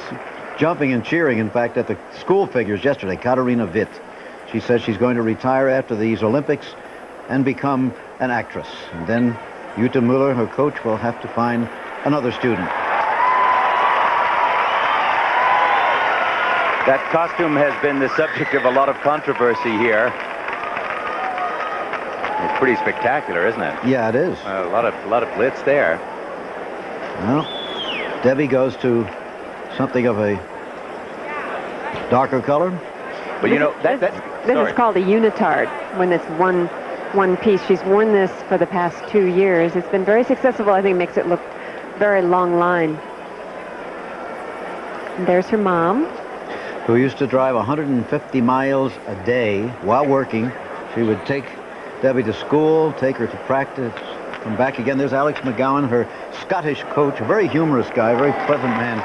[SPEAKER 1] jumping and cheering, in fact, at the school figures yesterday, Katarina Witt. She says she's going to retire after these Olympics and become an actress. And then Jutta Müller, her coach, will have to find another student.
[SPEAKER 3] That costume has been the subject of a lot of controversy here. It's pretty spectacular, isn't it?
[SPEAKER 1] Yeah, it is.
[SPEAKER 3] A lot of glitz there.
[SPEAKER 1] Well, Debbie goes to something of a darker color.
[SPEAKER 3] But you know,
[SPEAKER 4] this is called a unitard, when it's one piece. She's worn this for the past 2 years. It's been very successful. I think it makes it look very long line. And there's her mom,
[SPEAKER 1] who used to drive 150 miles a day while working. She would take Debbie to school, take her to practice, come back again. There's Alex McGowan, her Scottish coach, a very humorous guy, very pleasant man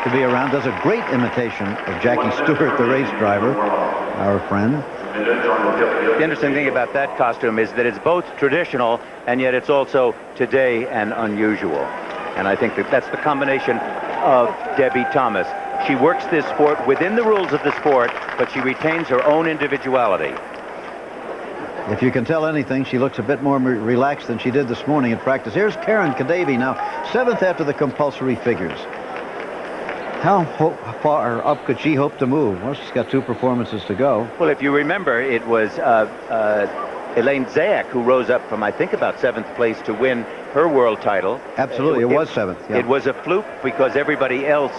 [SPEAKER 1] to be around. Does a great imitation of Jackie Stewart, the race driver, our friend.
[SPEAKER 3] The interesting thing about that costume is that it's both traditional and yet it's also today and unusual. And I think that's the combination of Debbie Thomas. She works this sport within the rules of the sport, but she retains her own individuality.
[SPEAKER 1] If you can tell anything, she looks a bit more relaxed than she did this morning at practice. Here's Karen Kadavi now, 7th after the compulsory figures. How far up could she hope to move? Well, she's got 2 performances to go.
[SPEAKER 3] Well, if you remember, it was Elaine Zayak who rose up from, I think, about 7th place to win her world title.
[SPEAKER 1] Absolutely, it was 7th. Yeah.
[SPEAKER 3] It was a fluke because everybody else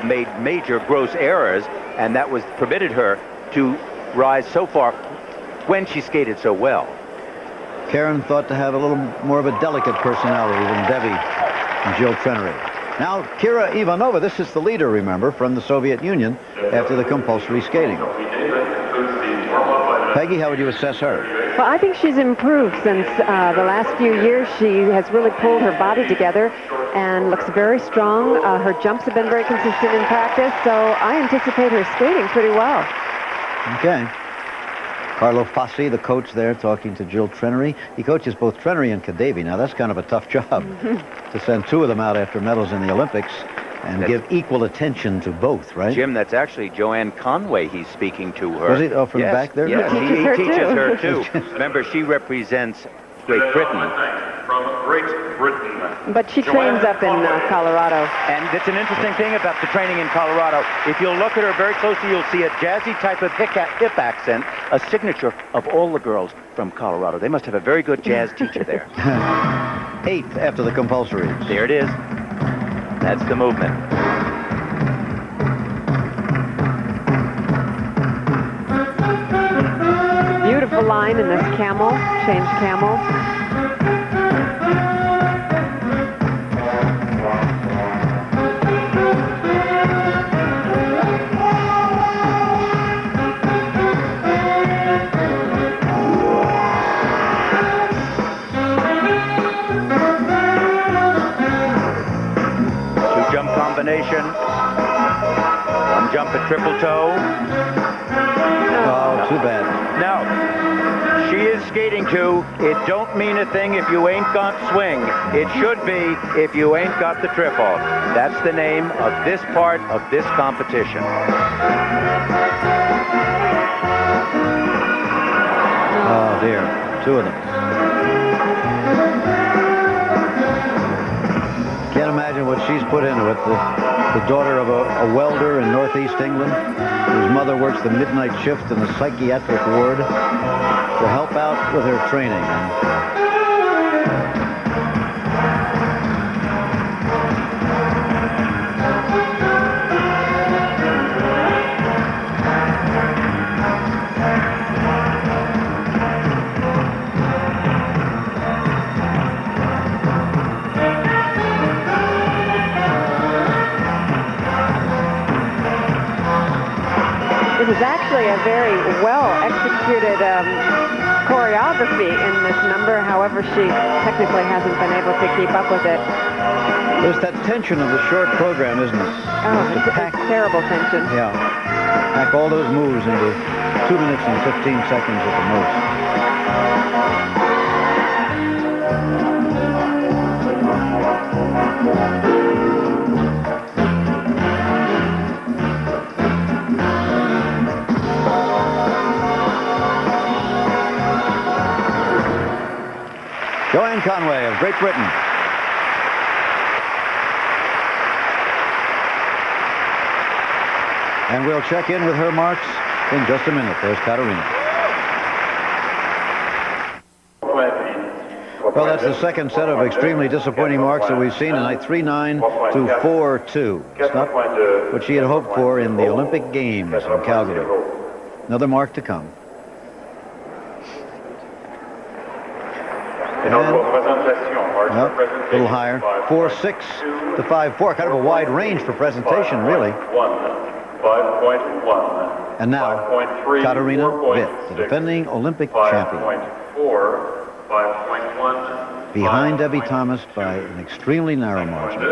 [SPEAKER 3] made major gross errors, and that was permitted her to rise so far when she skated so well.
[SPEAKER 1] Karen thought to have a little more of a delicate personality than Debbie and Jill Trenary. Now, Kira Ivanova, this is the leader, remember, from the Soviet Union after the compulsory skating. Peggy, how would you assess her?
[SPEAKER 4] Well, I think she's improved since the last few years. She has really pulled her body together and looks very strong. Her jumps have been very consistent in practice, so I anticipate her skating pretty well.
[SPEAKER 1] Okay. Carlo Fassi, the coach there, talking to Jill Trenary. He coaches both Trenary and Kadavi. Now, that's kind of a tough job to send 2 of them out after medals in the Olympics and give equal attention to both, right?
[SPEAKER 3] Jim, that's actually Joanne Conway he's speaking to her.
[SPEAKER 1] Was it? Oh, from the back there?
[SPEAKER 3] Yes, he teaches her, too. Remember, she represents Great Britain.
[SPEAKER 15] From Great Britain.
[SPEAKER 4] But she trains up in Colorado.
[SPEAKER 3] And it's an interesting thing about the training in Colorado. If you'll look at her very closely, you'll see a jazzy type of hip accent, a signature of all the girls from Colorado. They must have a very good jazz teacher there.
[SPEAKER 1] 8th after the compulsory.
[SPEAKER 3] There it is. That's the movement.
[SPEAKER 4] Beautiful line in this camel, change camel.
[SPEAKER 3] Combination. One jump at triple toe.
[SPEAKER 1] Oh, too bad.
[SPEAKER 3] Now, she is skating to, it don't mean a thing if you ain't got swing. It should be if you ain't got the triple. That's the name of this part of this competition.
[SPEAKER 1] Oh, dear. 2 of them. Can't imagine what she's put into it. The daughter of a welder in northeast England, whose mother works the midnight shift in the psychiatric ward to help out with her training.
[SPEAKER 4] This is actually a very well-executed choreography in this number. However, she technically hasn't been able to keep up with it.
[SPEAKER 1] There's that tension of the short program, isn't it?
[SPEAKER 4] Oh, it's terrible tension.
[SPEAKER 1] Yeah. Pack all those moves into 2 minutes and 15 seconds at the most. Joanne Conway of Great Britain. And we'll check in with her marks in just a minute. There's Katarina. Well, that's the second set of extremely disappointing marks that we've seen tonight, 3-9 to 4-2. It's not what she had hoped for in the Olympic Games in Calgary. Another mark to come. And, well, a little higher, 4-6 to 5-4. Kind of a wide range for presentation, really.
[SPEAKER 10] 5.1.
[SPEAKER 1] And now, Katarina Witt, the defending Olympic champion.
[SPEAKER 10] 5.1.
[SPEAKER 1] Behind Debbie Thomas by an extremely narrow margin.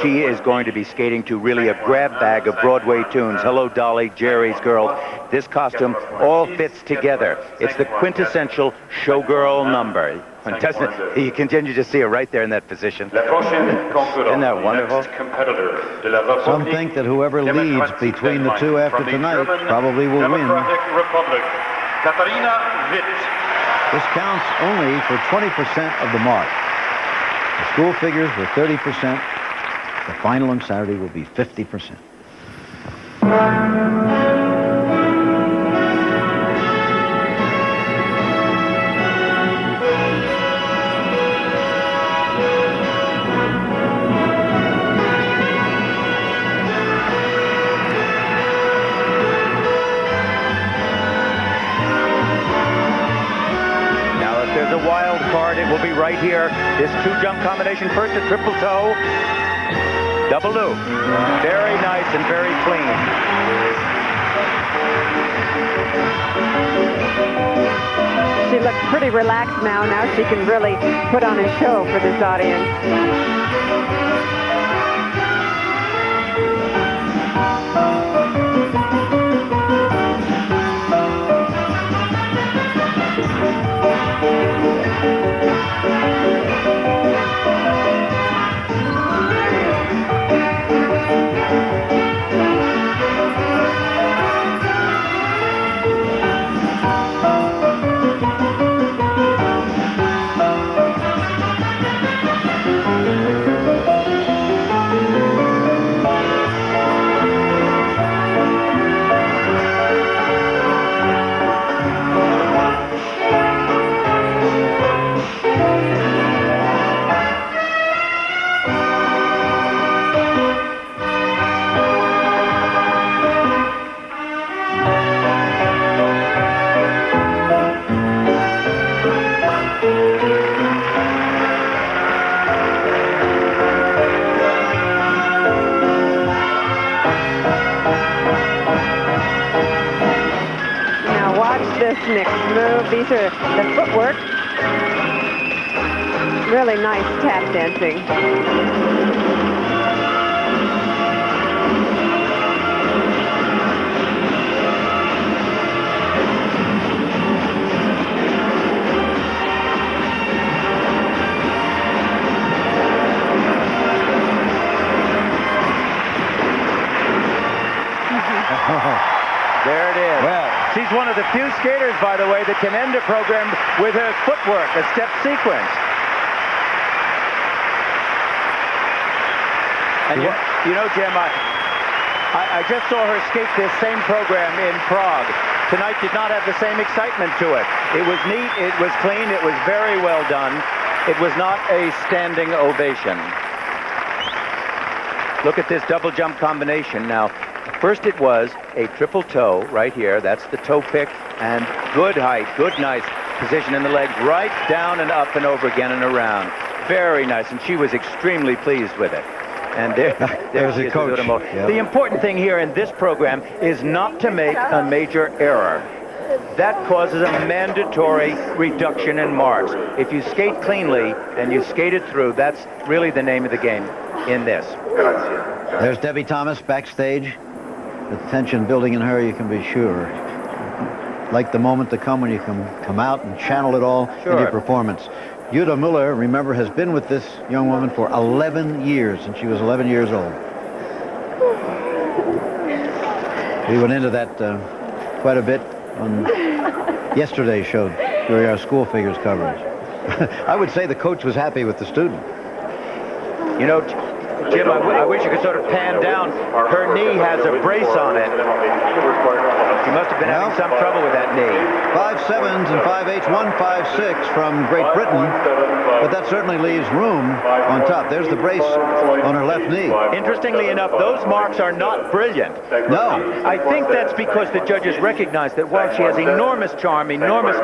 [SPEAKER 3] She is going to be skating to really a grab bag of Broadway tunes. Hello, Dolly, Jerry's Girl. This costume all fits together. It's the quintessential showgirl number. Fantastic. You continue to see her right there in that position. Isn't that wonderful?
[SPEAKER 1] Some think that whoever leads between the two after tonight probably will win.
[SPEAKER 10] Katarina Witt.
[SPEAKER 1] This counts only for 20% of the mark. The school figures were 30%. The final on Saturday will be 50%.
[SPEAKER 3] There's a wild card. It will be right here. This two-jump combination. First a triple toe. Double loop. Very nice and very clean.
[SPEAKER 4] She looks pretty relaxed now. Now she can really put on a show for this audience. Next move. These are the footwork. Really nice tap dancing.
[SPEAKER 3] There it is.
[SPEAKER 1] Well,
[SPEAKER 3] she's one of the few skaters, by the way, that can end a program with her footwork, a step sequence. And you know, Jim, I just saw her skate this same program in Prague. Tonight did not have the same excitement to it. It was neat, it was clean, it was very well done. It was not a standing ovation. Look at this double jump combination now. First it was a triple toe right here. That's the toe pick. And good height, good nice position in the legs. Right down and up and over again and around. Very nice. And she was extremely pleased with it. And there's
[SPEAKER 1] a coach.
[SPEAKER 3] Yep. The important thing here in this program is not to make a major error. That causes a mandatory reduction in marks. If you skate cleanly and you skate it through, that's really the name of the game in this.
[SPEAKER 1] There's Debbie Thomas backstage. The tension building in her, you can be sure. Like the moment to come when you can come out and channel it all into your performance. Jutta Müller, remember, has been with this young woman for 11 years, since she was 11 years old. We went into that quite a bit on yesterday's show during our school figures coverage. I would say the coach was happy with the student.
[SPEAKER 3] You know, Jim, I wish you could sort of pan down. Her knee has a brace on it. She must have been having some trouble with that knee.
[SPEAKER 1] 5.7s and 5.8s, 1.56 from Great Britain, but that certainly leaves room on top. There's the brace on her left knee.
[SPEAKER 3] Interestingly enough, those marks are not brilliant.
[SPEAKER 1] No.
[SPEAKER 3] I think that's because the judges recognize that while she has enormous charm, enormous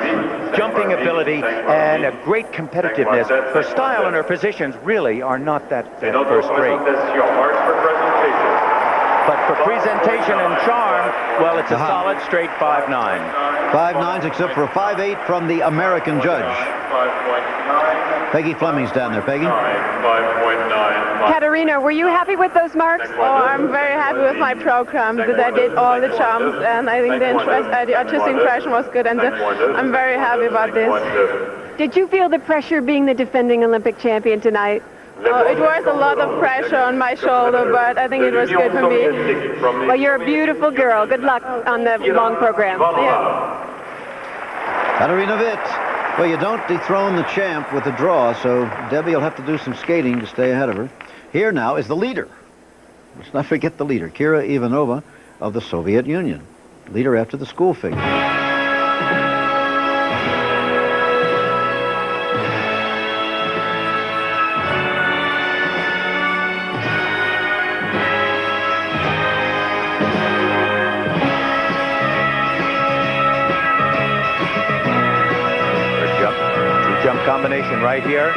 [SPEAKER 3] jumping ability, and a great competitiveness, her style and her positions really are not that first rate. But for presentation and charm, well, it's a solid straight 5.9.
[SPEAKER 1] 5.9s except for a 5.8 from the American judge. Peggy Fleming's down there. Peggy?
[SPEAKER 17] 5.9.
[SPEAKER 13] Katarina, were you happy with those marks?
[SPEAKER 17] Oh, I'm very happy with my program, that I did all the jumps, and I think the artistic impression was good, and I'm very happy about this.
[SPEAKER 4] Did you feel the pressure being the defending Olympic champion tonight?
[SPEAKER 17] Oh, it was a lot of pressure on my shoulder, but I think it was good for me.
[SPEAKER 4] Well, you're a beautiful girl. Good luck on the long program.
[SPEAKER 17] Yeah.
[SPEAKER 1] Katarina Witt. Well, you don't dethrone the champ with a draw, so Debbie will have to do some skating to stay ahead of her. Here now is the leader. Let's not forget the leader, Kira Ivanova of the Soviet Union. Leader after the school figure.
[SPEAKER 3] Jump combination right here.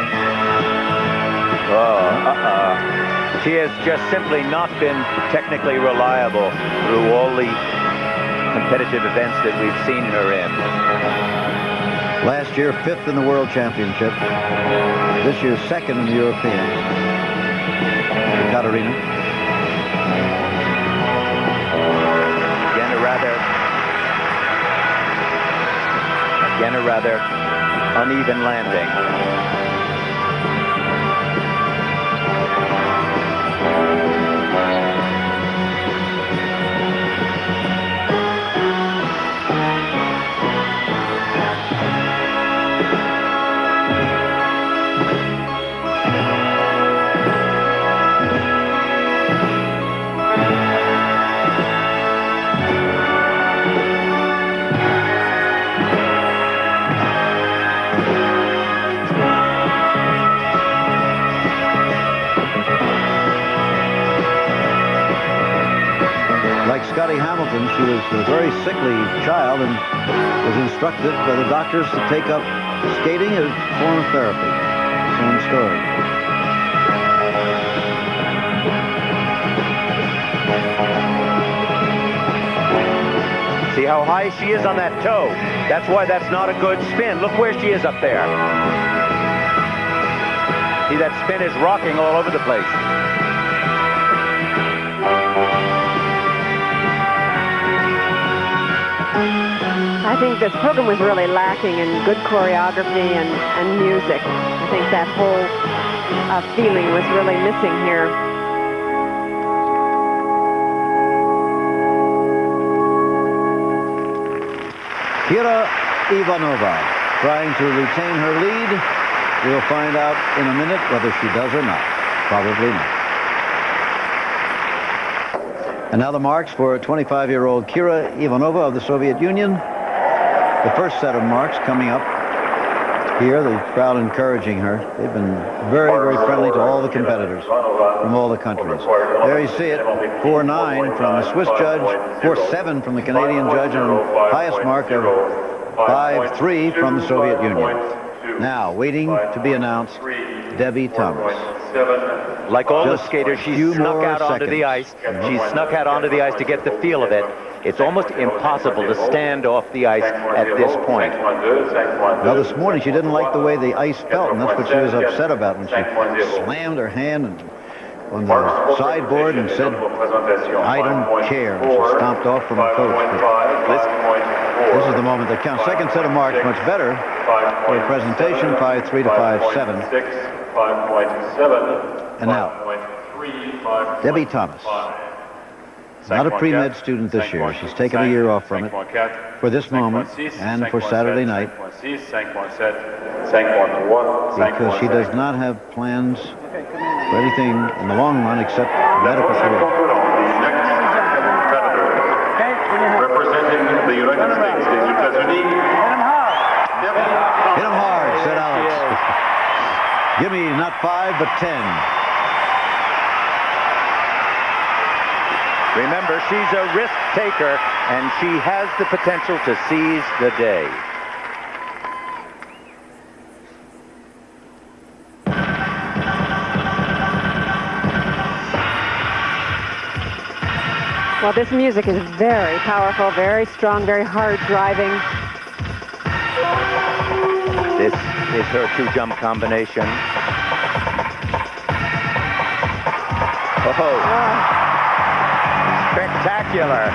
[SPEAKER 3] She has just simply not been technically reliable through all the competitive events that we've seen her in.
[SPEAKER 1] Last year, 5th in the World Championship. This year, 2nd in the European. Katarina.
[SPEAKER 3] Again, a rather uneven landing.
[SPEAKER 1] Scotty Hamilton, she was a very sickly child and was instructed by the doctors to take up skating as a form of therapy. Same story.
[SPEAKER 3] See how high she is on that toe. That's why that's not a good spin. Look where she is up there. See, that spin is rocking all over the place.
[SPEAKER 4] I think this program was really lacking in good choreography and music. I think that whole feeling was really missing here.
[SPEAKER 1] Kira Ivanova trying to retain her lead. We'll find out in a minute whether she does or not. Probably not. And now the marks for 25-year-old Kira Ivanova of the Soviet Union. The first set of marks coming up here, the crowd encouraging her. They've been very, very friendly to all the competitors from all the countries. There you see it, 4.9 from the Swiss judge, 4.7 from the Canadian judge, and highest mark of 5.3 from the Soviet Union. Now, waiting to be announced, Debbie Thomas.
[SPEAKER 3] Like all the skaters, she snuck out onto the ice. She snuck out onto the ice to get the feel of it. It's almost impossible to stand off the ice at this point.
[SPEAKER 1] Well, this morning she didn't like the way the ice felt, and that's what she was upset about when she slammed her hand on the sideboard and said, "I don't care." And she stomped off from the coach. This is the moment that counts. Second set of marks, much better for a presentation, 5.3 to 5.7. And now, Debbie Thomas. Not a pre-med student this year. She's taken a year off from it for this moment and for Saturday night because she does not have plans for everything in the long run except medical career.
[SPEAKER 15] Representing the United States, des États-Unis.
[SPEAKER 1] Hit him hard, said Alex. Give me not 5, but 10.
[SPEAKER 3] Remember, she's a risk taker, and she has the potential to seize the day.
[SPEAKER 4] Well, this music is very powerful, very strong, very hard driving.
[SPEAKER 3] This is her two-jump combination. Oh, spectacular.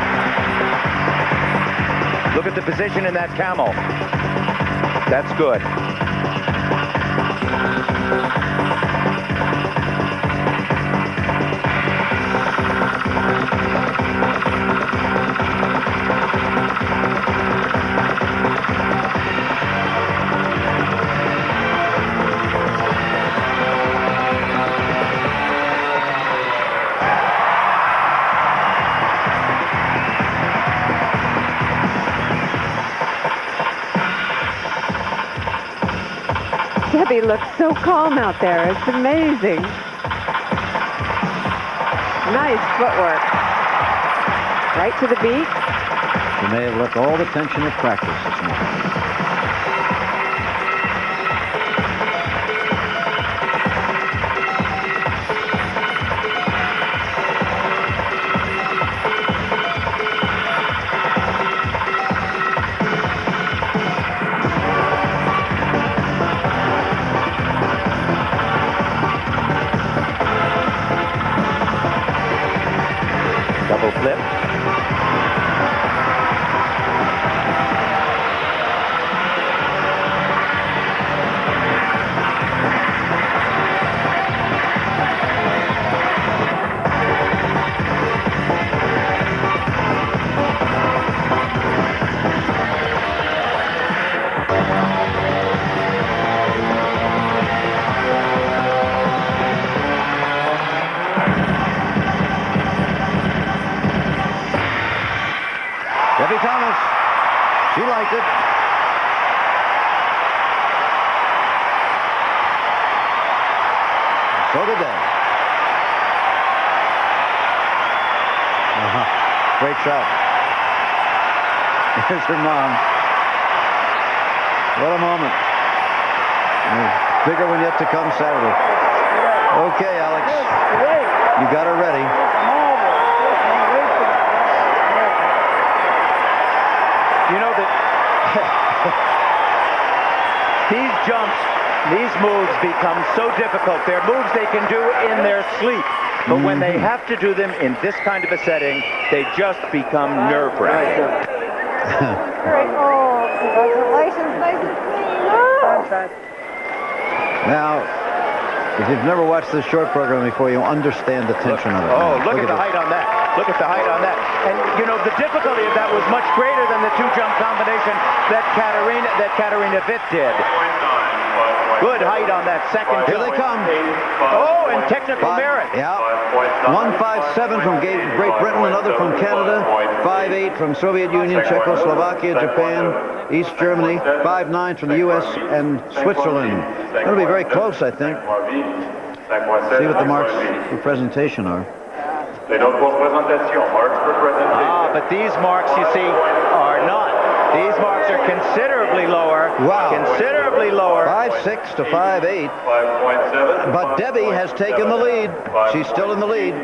[SPEAKER 3] Look at the position in that camel. That's good.
[SPEAKER 4] Debbie looks so calm out there. It's amazing. Nice footwork. Right to the beat.
[SPEAKER 1] She may have left all the tension at practice this morning.
[SPEAKER 3] Double flip.
[SPEAKER 1] Debbie Thomas, she liked it. So did they. Great shot. Here's her mom. What a moment. Bigger one yet to come Saturday. Okay, Alex. You got her ready.
[SPEAKER 3] You know that these jumps, these moves become so difficult. They're moves they can do in their sleep. But when they have to do them in this kind of a setting, they just become nerve-wracking.
[SPEAKER 18] Great. Oh, congratulations, nice and clean.
[SPEAKER 1] Now, if you've never watched this short program before, you'll understand the tension of it.
[SPEAKER 3] Oh, look at the height on that. Look at the height on that. And, you know, the difficulty of that was much greater than the two-jump combination that Katarina Witt did. Good height on that second
[SPEAKER 1] Here
[SPEAKER 3] jump.
[SPEAKER 1] they come.
[SPEAKER 3] Oh, and technical merit.
[SPEAKER 1] Yeah. 157 from Great Britain, another from Canada, 5'8 from Soviet Union, Czechoslovakia, Japan, East Germany, 5'9 from the U.S. and Switzerland. It'll be very close, I think. See what the marks for presentation are.
[SPEAKER 3] But these marks, you see, are not. These marks are considerably lower.
[SPEAKER 1] Wow.
[SPEAKER 3] Considerably lower.
[SPEAKER 1] 5'6 to 5'8. But Debbie has taken the lead. She's still in the lead.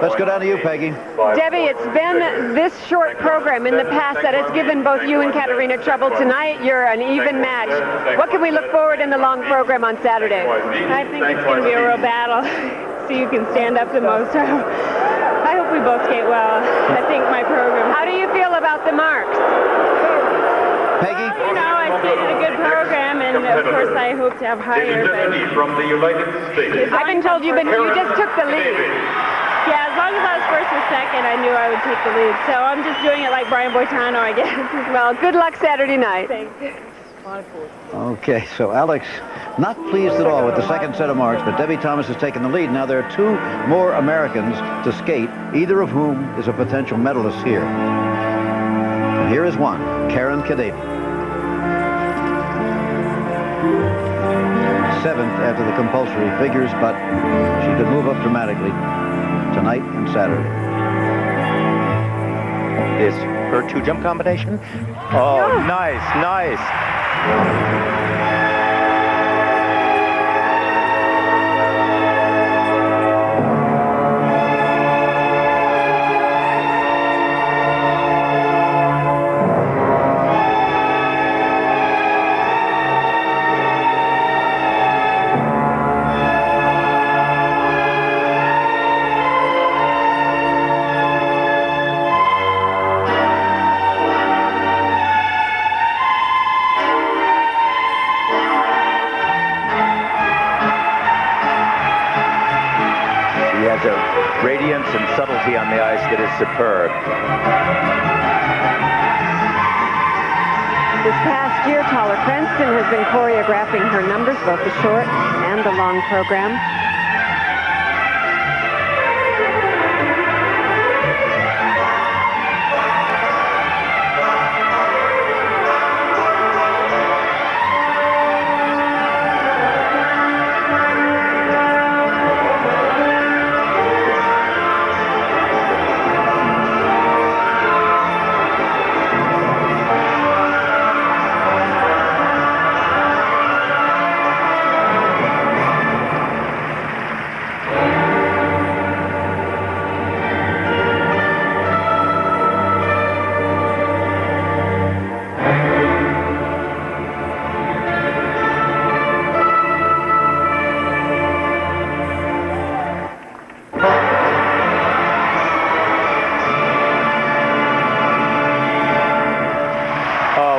[SPEAKER 1] Let's go down to you, Peggy.
[SPEAKER 4] Debbie, it's been this short program in the past that has given both you and Katarina trouble. Tonight, you're an even match. What can we look forward in the long program on Saturday?
[SPEAKER 11] I think it's going to be a real battle. So you can stand up the most. I hope we both skate well. I think my program.
[SPEAKER 4] How do you feel about the marks?
[SPEAKER 1] Peggy?
[SPEAKER 11] You know, I skated a good program, and of course I hope to have higher. But
[SPEAKER 15] From the United States.
[SPEAKER 4] I've been told you just took the lead.
[SPEAKER 11] yeah, as long as I was first or second, I knew I would take the lead. So I'm just doing it like Brian Boitano, I guess.
[SPEAKER 4] Well, good luck Saturday night.
[SPEAKER 11] Thanks.
[SPEAKER 1] Okay, so Alex not pleased at all with the second set of marks, but Debbie Thomas has taken the lead. Now there are two more Americans to skate, either of whom is a potential medalist here. And here is one, Karen Kadavi. 7th after the compulsory figures, but she could move up dramatically tonight and Saturday.
[SPEAKER 3] Is her two-jump combination? Oh, nice, nice. Radiance and subtlety on the ice that is superb.
[SPEAKER 4] This past year, Tyler Cranston has been choreographing her numbers, both the short and the long program.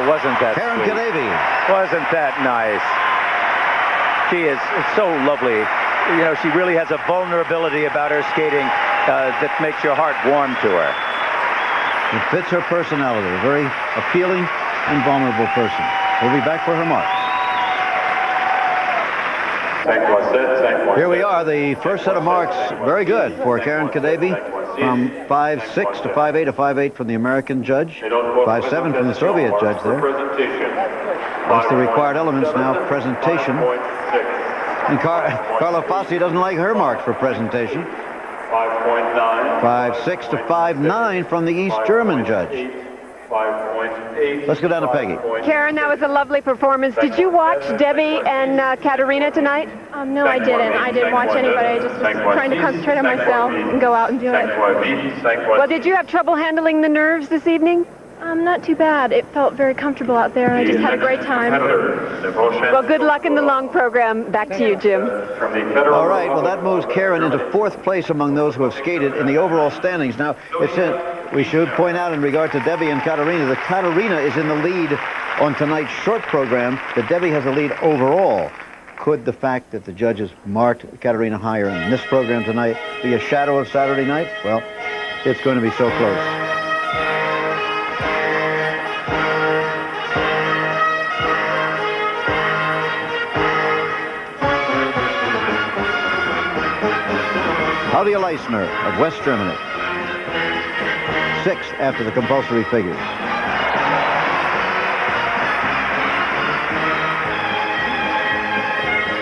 [SPEAKER 3] Wasn't that
[SPEAKER 1] Karen
[SPEAKER 3] sweet?
[SPEAKER 1] Kadavi.
[SPEAKER 3] Wasn't that nice? She is so lovely. You know, she really has a vulnerability about her skating that makes your heart warm to her.
[SPEAKER 1] It fits her personality, a very appealing and vulnerable person. We'll be back for her marks. Here we are, the first set of marks, very good for Karen Kadavi, from 5.6 to 5.8, a 5.8 from the American judge, 5.7 from the Soviet judge there. That's the required elements now, presentation. And Carla Fassi doesn't like her marks for presentation. 5.6 to 5.9 from the East German judge. Let's go down to Peggy.
[SPEAKER 4] Karen, that was a lovely performance. Did you watch Debbie and Katarina tonight?
[SPEAKER 17] No, I didn't. I didn't watch anybody. I just was trying to concentrate on myself and go out and do it.
[SPEAKER 4] Well, did you have trouble handling the nerves this evening?
[SPEAKER 17] Not too bad. It felt very comfortable out there. I just had a great time.
[SPEAKER 4] Well, good luck in the long program. Back to you, Jim.
[SPEAKER 1] All right, well, that moves Karen into 4th place among those who have skated in the overall standings. Now, we should point out in regard to Debbie and Katarina that Katarina is in the lead on tonight's short program, that Debbie has a lead overall. Could the fact that the judges marked Katarina higher in this program tonight be a shadow of Saturday night? Well, it's going to be so close. Claudia Leisner of West Germany. 6th after the compulsory figures.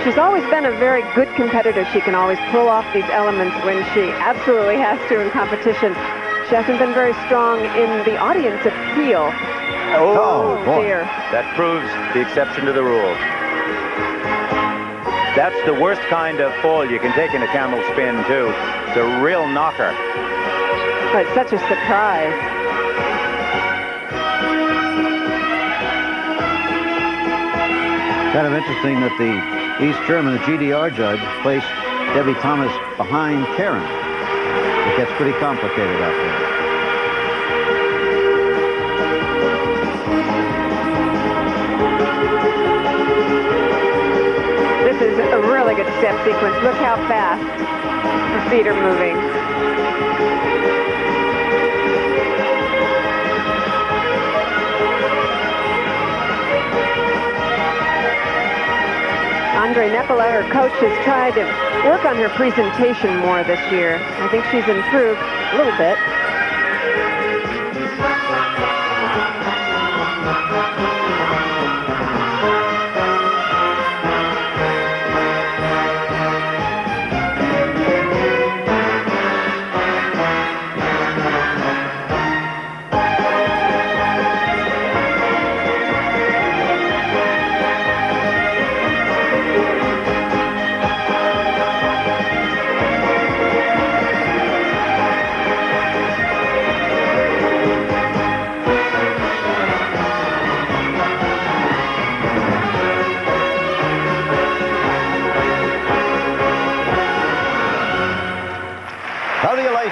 [SPEAKER 4] She's always been a very good competitor. She can always pull off these elements when she absolutely has to in competition. She hasn't been very strong in the audience appeal.
[SPEAKER 3] Oh,
[SPEAKER 4] dear.
[SPEAKER 3] That proves the exception to the rule. That's the worst kind of fall you can take in a camel spin, too. It's a real knocker.
[SPEAKER 4] But it's such a surprise.
[SPEAKER 1] Kind of interesting that the East German, the GDR judge, placed Debbie Thomas behind Karen. It gets pretty complicated out there.
[SPEAKER 4] This is a really good step sequence. Look how fast her feet are moving. Napala, her coach, has tried to work on her presentation more this year. I think she's improved a little bit.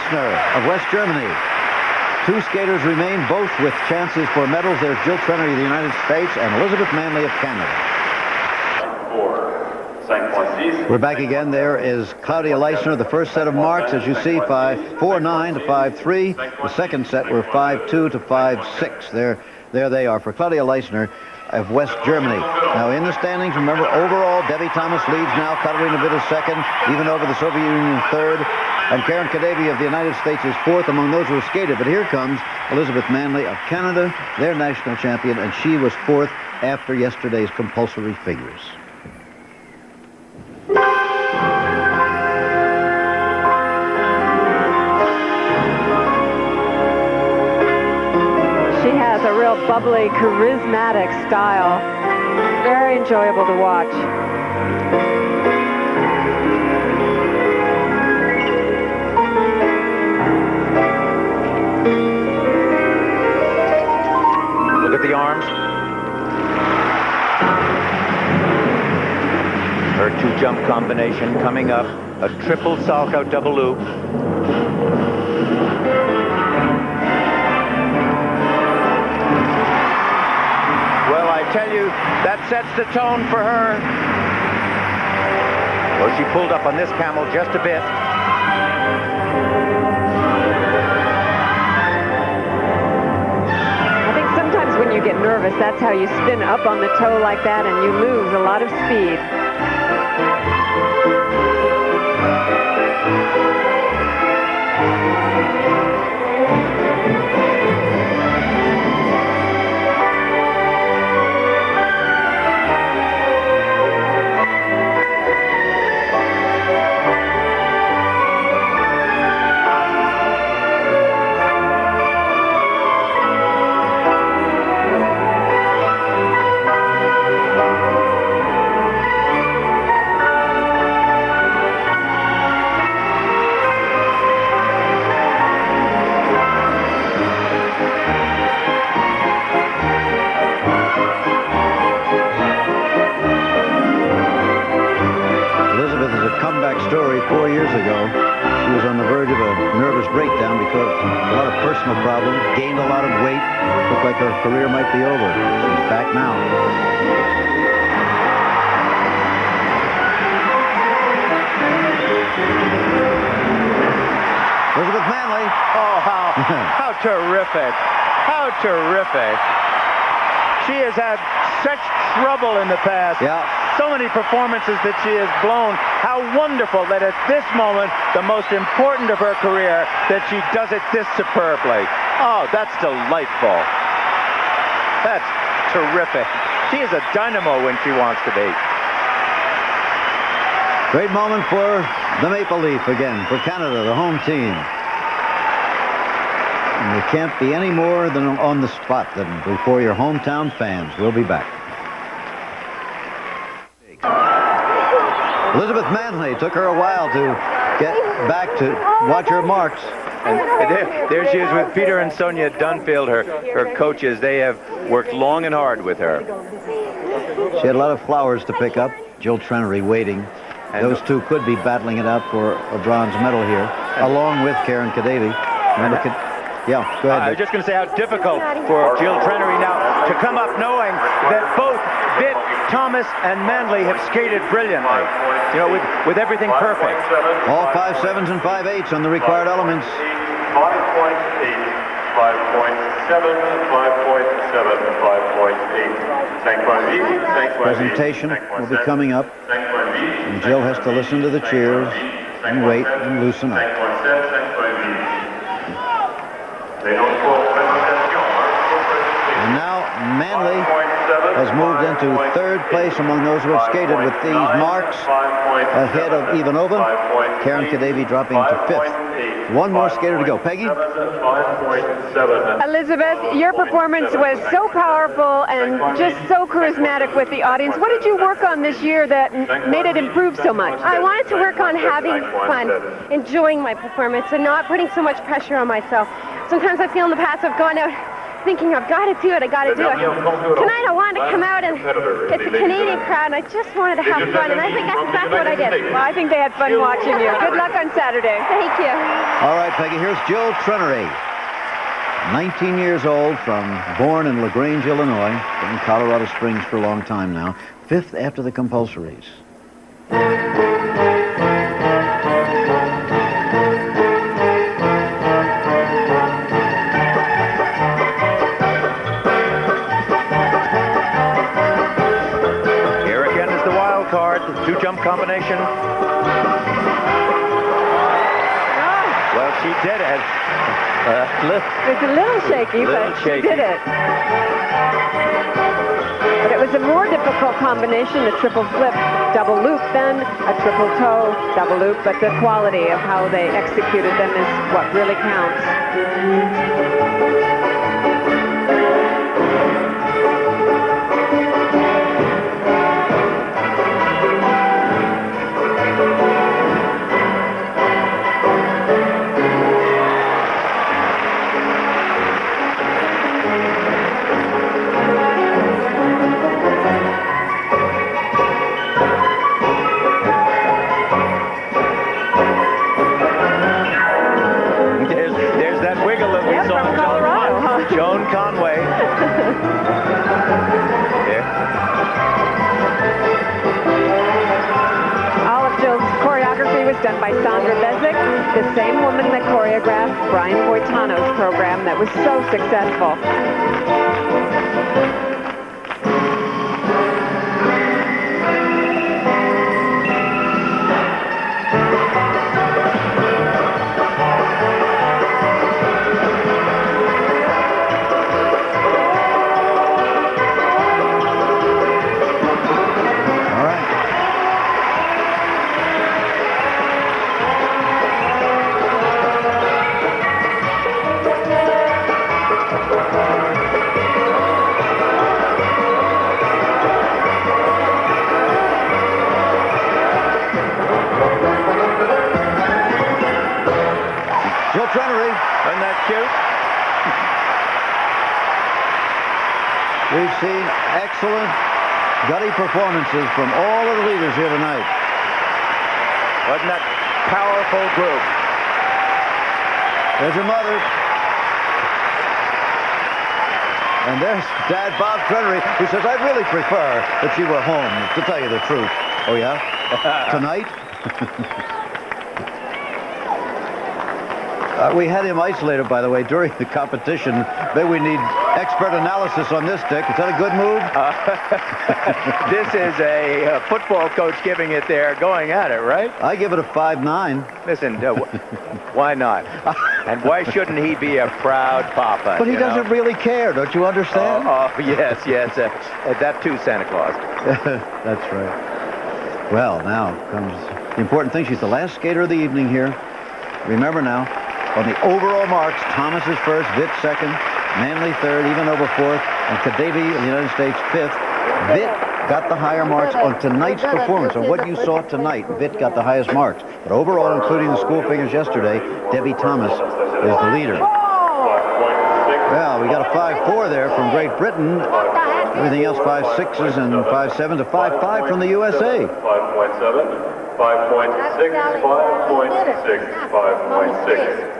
[SPEAKER 1] Of West Germany. Two skaters remain, both with chances for medals. There's Jill Trenary of the United States and Elizabeth Manley of Canada. We're back again. There is Claudia Leisner. The first set of marks, as you see, 5-4-9 to 5-3. The second set were 5-2 to 5-6. There they are for Claudia Leisner of West Germany. Now in the standings, remember, overall, Debbie Thomas leads now. Katarina Witt is second, even over the Soviet Union third. And Karen Kadavy of the United States is fourth among those who have skated. But here comes Elizabeth Manley of Canada, their national champion, and she was fourth after yesterday's compulsory figures.
[SPEAKER 4] She has a real bubbly, charismatic style. Very enjoyable to watch.
[SPEAKER 3] Look at the arms. Her two-jump combination coming up. A triple Salchow double loop. Well, I tell you, that sets the tone for her. Well, she pulled up on this camel just a bit.
[SPEAKER 4] When you get nervous, that's how you spin up on the toe like that, and you lose a lot of speed. Story 4 years ago. She was on the verge of a nervous breakdown because of a lot of personal problems, gained a lot of weight, looked like her career might be over. She's back now. Elizabeth Manley.
[SPEAKER 3] Oh, how terrific. How terrific. She has had such trouble in the past.
[SPEAKER 1] Yeah.
[SPEAKER 3] So many performances that she has blown. How wonderful that at this moment, the most important of her career, that she does it this superbly. Oh, that's delightful. That's terrific. She is a dynamo when she wants to be.
[SPEAKER 1] Great moment for the Maple Leaf again, for Canada, the home team. And you can't be any more than on the spot than before your hometown fans. We'll be back. Elizabeth Manley, took her a while to get back to watch her marks.
[SPEAKER 3] And there she is with Peter and Sonia Dunfield, her coaches. They have worked long and hard with her.
[SPEAKER 1] She had a lot of flowers to pick up. Jill Trenary waiting. And those two could be battling it out for a bronze medal here, along with Karen Kadavy. Yeah, go ahead.
[SPEAKER 3] I was just going to say how difficult for Jill Trenary now to come up knowing that both Witt, Thomas, and Manley have skated brilliantly. You know, with everything perfect.
[SPEAKER 1] All 5.7s and 5.8s on the required elements.
[SPEAKER 10] 5.8, 5.7, 5.7, 5.8.
[SPEAKER 1] Presentation will be coming up. And Jill has to listen to the cheers and wait and loosen up. And now Manley has moved into third place among those who have skated with these marks ahead of Ivanova. Karen Kadevi dropping to fifth. One more skater to go. Peggy?
[SPEAKER 19] Elizabeth, your performance was so powerful and just so charismatic with the audience. What did you work on this year that made it improve so much?
[SPEAKER 20] I wanted to work on having fun, enjoying my performance, and not putting so much pressure on myself. Sometimes I feel in the past I've gone out thinking I've got to do it, I got to do it. Tonight I wanted to come out and it's a Canadian crowd and I just wanted to have fun, and I think that's exactly what I did.
[SPEAKER 19] Well, I think they had fun watching you. Good luck on Saturday.
[SPEAKER 20] Thank you.
[SPEAKER 1] All right, Peggy, here's Jill Trenary. 19 years old, born in LaGrange, Illinois. Been in Colorado Springs for a long time now. Fifth after the compulsories.
[SPEAKER 3] Card, two-jump combination. Well, she did it.
[SPEAKER 19] It's a little shaky, but she did it. But it was a more difficult combination, the triple flip, double loop, then a triple toe, double loop, but the quality of how they executed them is what really counts. Done by Sandra Bezic, the same woman that choreographed Brian Boitano's program that was so successful.
[SPEAKER 1] Trenary.
[SPEAKER 3] Isn't that cute?
[SPEAKER 1] We've seen excellent, gutty performances from all of the leaders here tonight.
[SPEAKER 3] Wasn't that powerful group?
[SPEAKER 1] There's your mother. And there's Dad Bob Trenary, who says, I'd really prefer that she were home, to tell you the truth. Oh, yeah? Tonight? We had him isolated, by the way, during the competition. Maybe we need expert analysis on this, Dick. Is that a good move?
[SPEAKER 3] This is a football coach giving it there, going at it, right?
[SPEAKER 1] I give it a 5-9.
[SPEAKER 3] Listen, why not? And why shouldn't he be a proud papa?
[SPEAKER 1] But he doesn't really care, don't you understand?
[SPEAKER 3] Yes. That too, Santa Claus.
[SPEAKER 1] That's right. Well, now comes the important thing. She's the last skater of the evening here. Remember now, on the overall marks, Thomas is first, Witt second, Manley third, Ivanova fourth, and Kadevi of the United States fifth. Witt got the higher marks on tonight's performance. On what you saw tonight, Witt got the highest marks. But overall, including the school figures yesterday, Debbie Thomas is the leader. Well, we got a 5-4 there from Great Britain. Everything else 5-6s and 5-7s, a 5-5 from the USA.
[SPEAKER 15] 5.7, 5.6, 5.6, 5.6.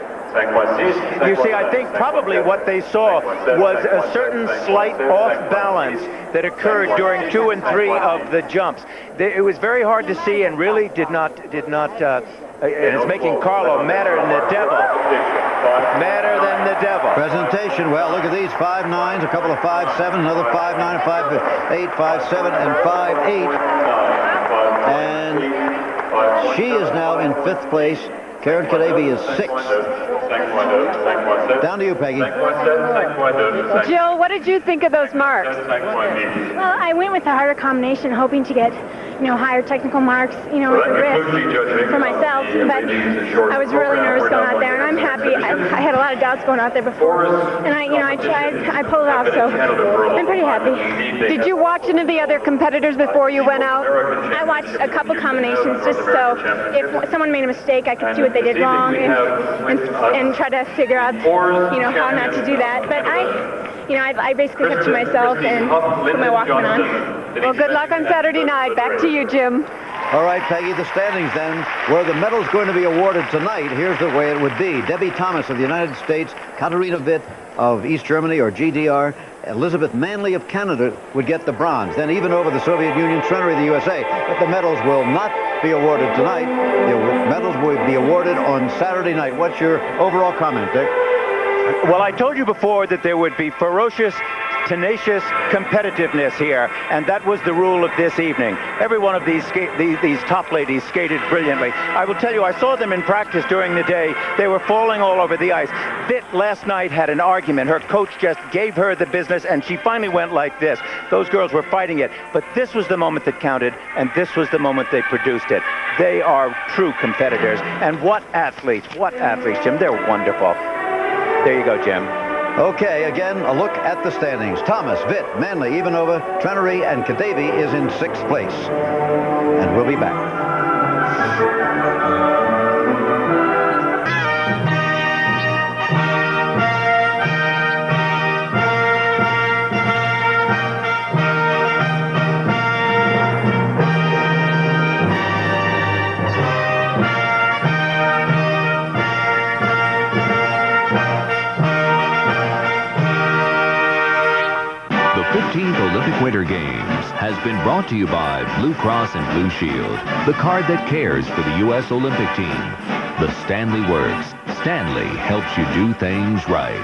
[SPEAKER 3] You see, I think probably what they saw was a certain slight off balance that occurred during 2 and 3 of the jumps. It was very hard to see and really did not. And it's making Carlo madder than the devil. Madder than the devil.
[SPEAKER 1] Presentation, well, look at these 5-9s, a couple of 5-7, another 5-9, 5-8, 5-7, and 5-8. And she is now in 5th place. Karen Kadavi is 6th. Down to you, Peggy.
[SPEAKER 19] Jill, what did you think of those marks?
[SPEAKER 21] Well, I went with the harder combination, hoping to get, higher technical marks, at the risk for myself. But I was really nervous going out there, and I'm happy. I had a lot of doubts going out there before, and I tried. I pulled it off, so I'm pretty happy.
[SPEAKER 19] Did you watch any of the other competitors before you went out?
[SPEAKER 21] I watched a couple combinations just so if someone made a mistake, I could see what they did wrong and try to figure out, how not to do that. But I basically kept to myself and put my Walkman on.
[SPEAKER 19] Well, good luck on Saturday night. Back to you, Jim.
[SPEAKER 1] All right, Peggy, the standings then. Where the medal's going to be awarded tonight, here's the way it would be. Debbie Thomas of the United States, Katarina Witt of East Germany, or GDR, Elizabeth Manley of Canada would get the bronze. Then even over the Soviet Union, Trenary, the USA. But the medals will not be awarded tonight. The medals will be awarded on Saturday night. What's your overall comment, Dick?
[SPEAKER 3] Well, I told you before that there would be ferocious, tenacious competitiveness here, and that was the rule of this evening. Every one of these top ladies skated brilliantly. I will tell you, I saw them in practice during the day. They were falling all over the ice. Witt last night had an argument. Her coach just gave her the business, and she finally went like this. Those girls were fighting it, but this was the moment that counted, and this was the moment they produced it. They are true competitors, and what athletes, Jim. They're wonderful. There you go, Jim.
[SPEAKER 1] Okay, again, a look at the standings. Thomas, Witt, Manley, Ivanova, Trenary, and Kadavi is in 6th place. And we'll be back.
[SPEAKER 2] The 15th Olympic Winter Games has been brought to you by Blue Cross and Blue Shield, the card that cares for the U.S. Olympic team. The Stanley Works. Stanley helps you do things right.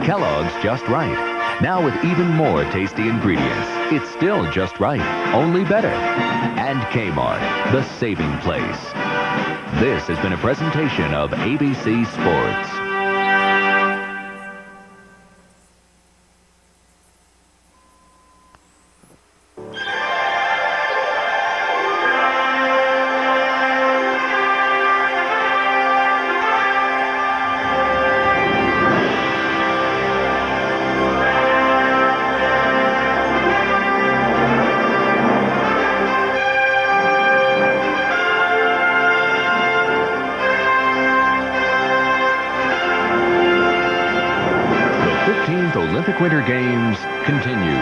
[SPEAKER 2] Kellogg's Just Right. Now with even more tasty ingredients. It's still just right, only better. And Kmart, the saving place. This has been a presentation of ABC Sports. Olympic Winter Games continues.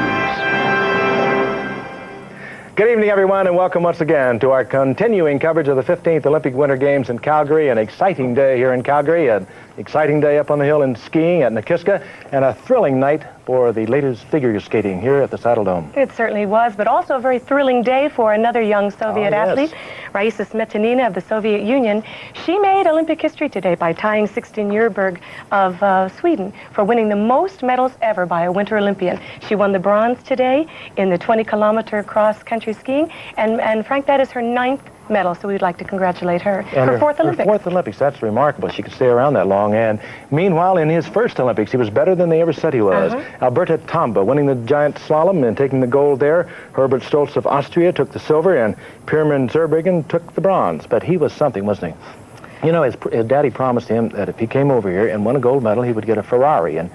[SPEAKER 22] Good evening, everyone, and welcome once again to our continuing coverage of the 15th Olympic Winter Games in Calgary. An exciting day here in Calgary, an exciting day up on the hill in skiing at Nikiska, and a thrilling night for the latest figure skating here at the Saddle Dome.
[SPEAKER 23] It certainly was, but also a very thrilling day for another young Soviet athlete, Raisa Smetanina of the Soviet Union. She made Olympic history today by tying Sixten Jurberg of Sweden for winning the most medals ever by a Winter Olympian. She won the bronze today in the 20-kilometer cross-country skiing, and Frank, that is her 9th medal, so we'd like to congratulate her.
[SPEAKER 22] And
[SPEAKER 23] her 4th Olympics.
[SPEAKER 22] Her 4th Olympics, that's remarkable. She could stay around that long. And meanwhile, in his first Olympics, he was better than they ever said he was. Alberta Tamba winning the giant slalom and taking the gold there. Herbert Stoltz of Austria took the silver, and Pierman Zurbriggen took the bronze. But he was something, wasn't he? You know, his daddy promised him that if he came over here and won a gold medal, he would get a Ferrari. And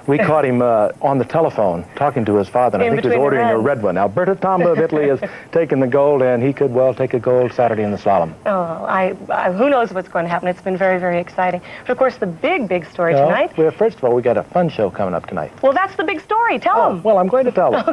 [SPEAKER 22] we caught him on the telephone talking to his father, and I think he was ordering a red one. Alberta Tamba of Italy has taken the gold, and he could well take a gold Saturday in the slalom.
[SPEAKER 23] Oh, who knows what's going to happen. It's been very, very exciting. But, of course, the big story tonight.
[SPEAKER 22] Well, first of all, we got a fun show coming up tonight.
[SPEAKER 23] Well, that's the big story. Tell them.
[SPEAKER 22] Well, I'm going to tell them.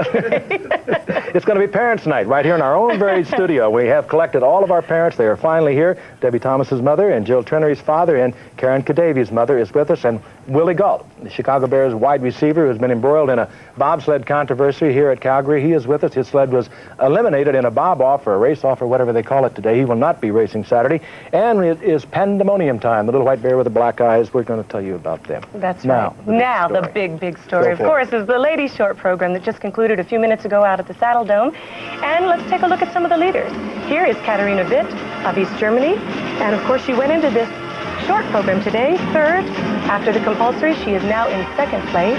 [SPEAKER 22] It's going to be Parents' Night right here in our own very studio. We have collected all of our parents. They are finally here. Debbie Thomas's mother and Jill Trenary's father and Karen Kadavi's mother is with us, and Willie Galt, the Chicago Bears wide receiver who's been embroiled in a bobsled controversy here at Calgary. He is with us. His sled was eliminated in a bob-off or a race-off or whatever they call it today. He will not be racing Saturday. And it is pandemonium time. The little white bear with the black eyes, we're going to tell you about them.
[SPEAKER 23] That's
[SPEAKER 22] now,
[SPEAKER 23] right. Now, the big story, of course, is the ladies' short program that just concluded a few minutes ago out at the Saddle Dome. And let's take a look at some of the leaders. Here is Katarina Witt of East Germany. And, of course, she went into this short program today, third. After the compulsory, she is now in second place.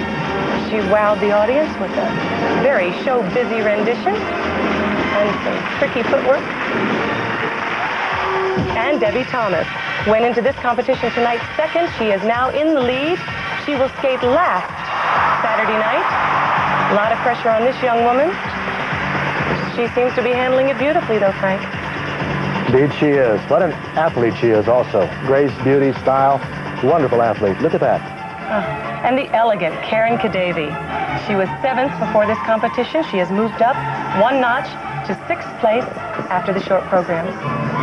[SPEAKER 23] She wowed the audience with a very show-busy rendition and some tricky footwork. And Debbie Thomas went into this competition tonight second. She is now in the lead. She will skate last Saturday night. A lot of pressure on this young woman. She seems to be handling it beautifully, though, Frank.
[SPEAKER 22] Indeed she is. What an athlete she is also. Grace, beauty, style. Wonderful athlete. Look at that.
[SPEAKER 23] And the elegant Karen Kadavi. She was seventh before this competition. She has moved up one notch to sixth place after the short programs.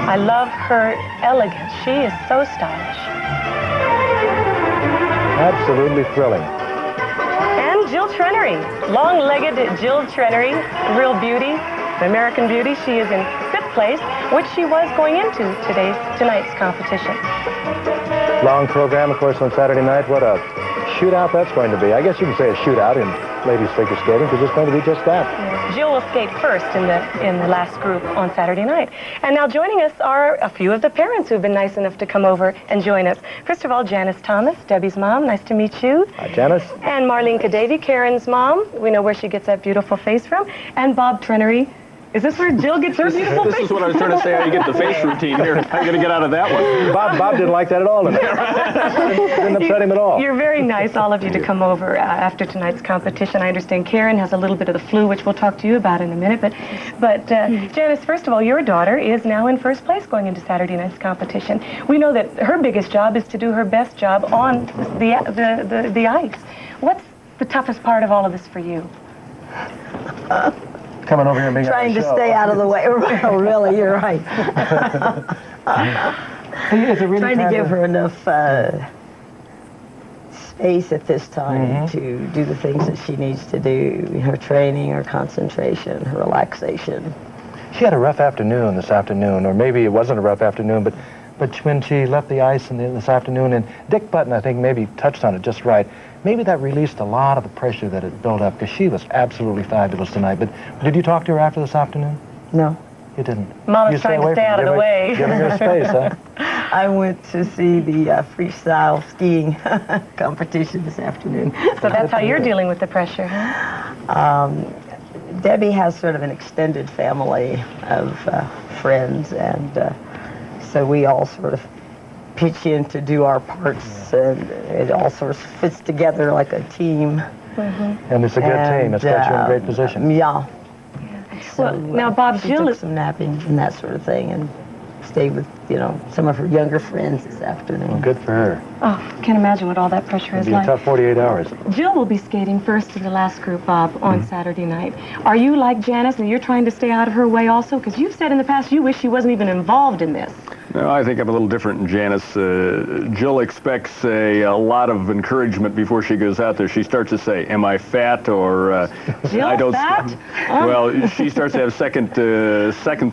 [SPEAKER 23] I love her elegance. She is so stylish.
[SPEAKER 22] Absolutely thrilling.
[SPEAKER 23] And Jill Trenary, long-legged Jill Trenary, real beauty, the American beauty. She is in fifth place, which she was going into tonight's competition.
[SPEAKER 22] Long program, of course, on Saturday night. What a shootout that's going to be. I guess you can say a shootout in ladies figure skating because it's going to be just that.
[SPEAKER 23] Jill will skate first in the last group on Saturday night. And now joining us are a few of the parents who've been nice enough to come over and join us. First of all, Janice Thomas, Debbie's mom. Nice to meet you.
[SPEAKER 22] Hi, Janice.
[SPEAKER 23] And Marlene Kadavi, Karen's mom. We know where she gets that beautiful face from. And Bob Trenary. Is this where Jill gets her beautiful face?
[SPEAKER 16] This is what I was trying to say, how you get the face routine here. How you going to get out of that one?
[SPEAKER 22] Bob didn't like that at all. Didn't upset him at all.
[SPEAKER 23] You're very nice, all of you, to come over after tonight's competition. I understand Karen has a little bit of the flu, which we'll talk to you about in a minute. But Janice, first of all, your daughter is now in first place going into Saturday night's competition. We know that her biggest job is to do her best job on the ice. What's the toughest part of all of this for you?
[SPEAKER 22] Coming over here and being
[SPEAKER 6] trying to stay out of the way. Oh, really, you're right. Trying to give her enough space at this time to do the things that she needs to do, her training, her concentration, her relaxation.
[SPEAKER 22] She had a rough afternoon this afternoon, or maybe it wasn't a rough afternoon, but when she left the ice this afternoon, and Dick Button, I think, maybe touched on it just right. Maybe that released a lot of the pressure that had built up, because she was absolutely fabulous tonight. But did you talk to her after this afternoon?
[SPEAKER 6] No.
[SPEAKER 22] You didn't?
[SPEAKER 23] Mama's trying to stay out of the way.
[SPEAKER 22] Giving her space, huh?
[SPEAKER 6] I went to see the freestyle skiing competition this afternoon.
[SPEAKER 23] So that's how you're dealing with the pressure, huh?
[SPEAKER 6] Debbie has sort of an extended family of friends, and so we all sort of pitch in to do our parts, and it all sort of fits together like a team.
[SPEAKER 22] And it's a good team. It's got you in a great position.
[SPEAKER 6] Yeah. So,
[SPEAKER 23] well, now, Bob,
[SPEAKER 6] she
[SPEAKER 23] Jill
[SPEAKER 6] took some napping and that sort of thing, and stayed with, some of her younger friends this afternoon.
[SPEAKER 22] Well, good for her.
[SPEAKER 23] Oh, can't imagine what all that pressure is
[SPEAKER 22] It'll be
[SPEAKER 23] like.
[SPEAKER 22] a tough 48 hours.
[SPEAKER 23] Jill will be skating first in the last group, Bob, on Saturday night. Are you like Janice, and you're trying to stay out of her way also? Because you've said in the past you wish she wasn't even involved in this.
[SPEAKER 16] No, I think I'm a little different than Janice. Jill expects a lot of encouragement before she goes out there. She starts to say, am I fat, or
[SPEAKER 23] Jill,
[SPEAKER 16] I don't.
[SPEAKER 23] Fat?
[SPEAKER 16] Well, she starts to have second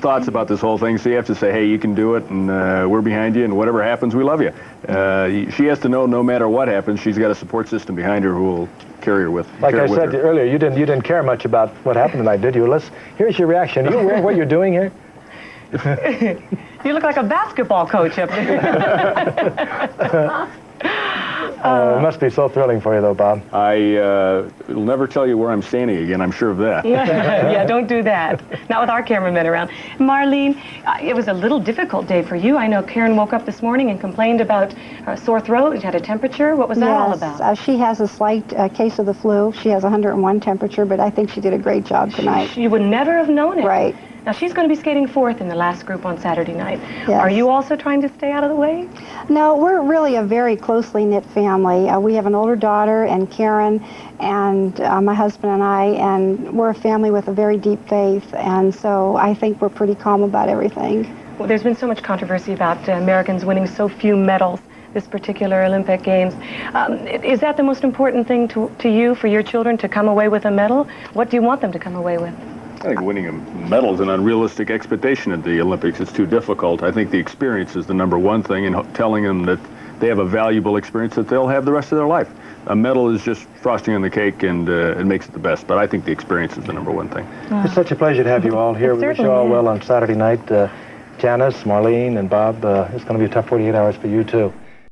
[SPEAKER 16] thoughts about this whole thing, so you have to say, hey, you can do it, and we're behind you, and whatever happens, we love you. She has to know no matter what happens, she's got a support system behind her who will carry her with her.
[SPEAKER 22] Like I said earlier, you didn't care much about what happened tonight, did you? Here's your reaction. Are you aware of what you're doing here?
[SPEAKER 23] You look like a basketball coach up there.
[SPEAKER 22] It must be so thrilling for you, though, Bob.
[SPEAKER 16] Will never tell you where I'm standing again, I'm sure of that.
[SPEAKER 23] Yeah, don't do that. Not with our cameramen around. Marlene, it was a little difficult day for you. I know Karen woke up this morning and complained about a sore throat. She had a temperature. What was that all about?
[SPEAKER 7] She has a slight case of the flu. She has 101 temperature, but I think she did a great job tonight.
[SPEAKER 23] You would never have known it.
[SPEAKER 7] Right.
[SPEAKER 23] Now, she's going to be skating fourth in the last group on Saturday night.
[SPEAKER 7] Yes.
[SPEAKER 23] Are you also trying to stay out of the way?
[SPEAKER 7] No, we're really a very closely knit family. We have an older daughter, and Karen, and my husband and I, and we're a family with a very deep faith, and so I think we're pretty calm about everything.
[SPEAKER 23] Well, there's been so much controversy about Americans winning so few medals this particular Olympic Games. Is that the most important thing to you, for your children to come away with a medal? What do you want them to come away with?
[SPEAKER 16] I think winning a medal is an unrealistic expectation at the Olympics. It's too difficult. I think the experience is the number one thing, and telling them that they have a valuable experience that they'll have the rest of their life. A medal is just frosting on the cake, and it makes it the best. But I think the experience is the number one thing.
[SPEAKER 22] It's such a pleasure to have you all here. We wish you all well on Saturday night. Janice, Marlene, and Bob, it's going to be a tough 48 hours for you, too.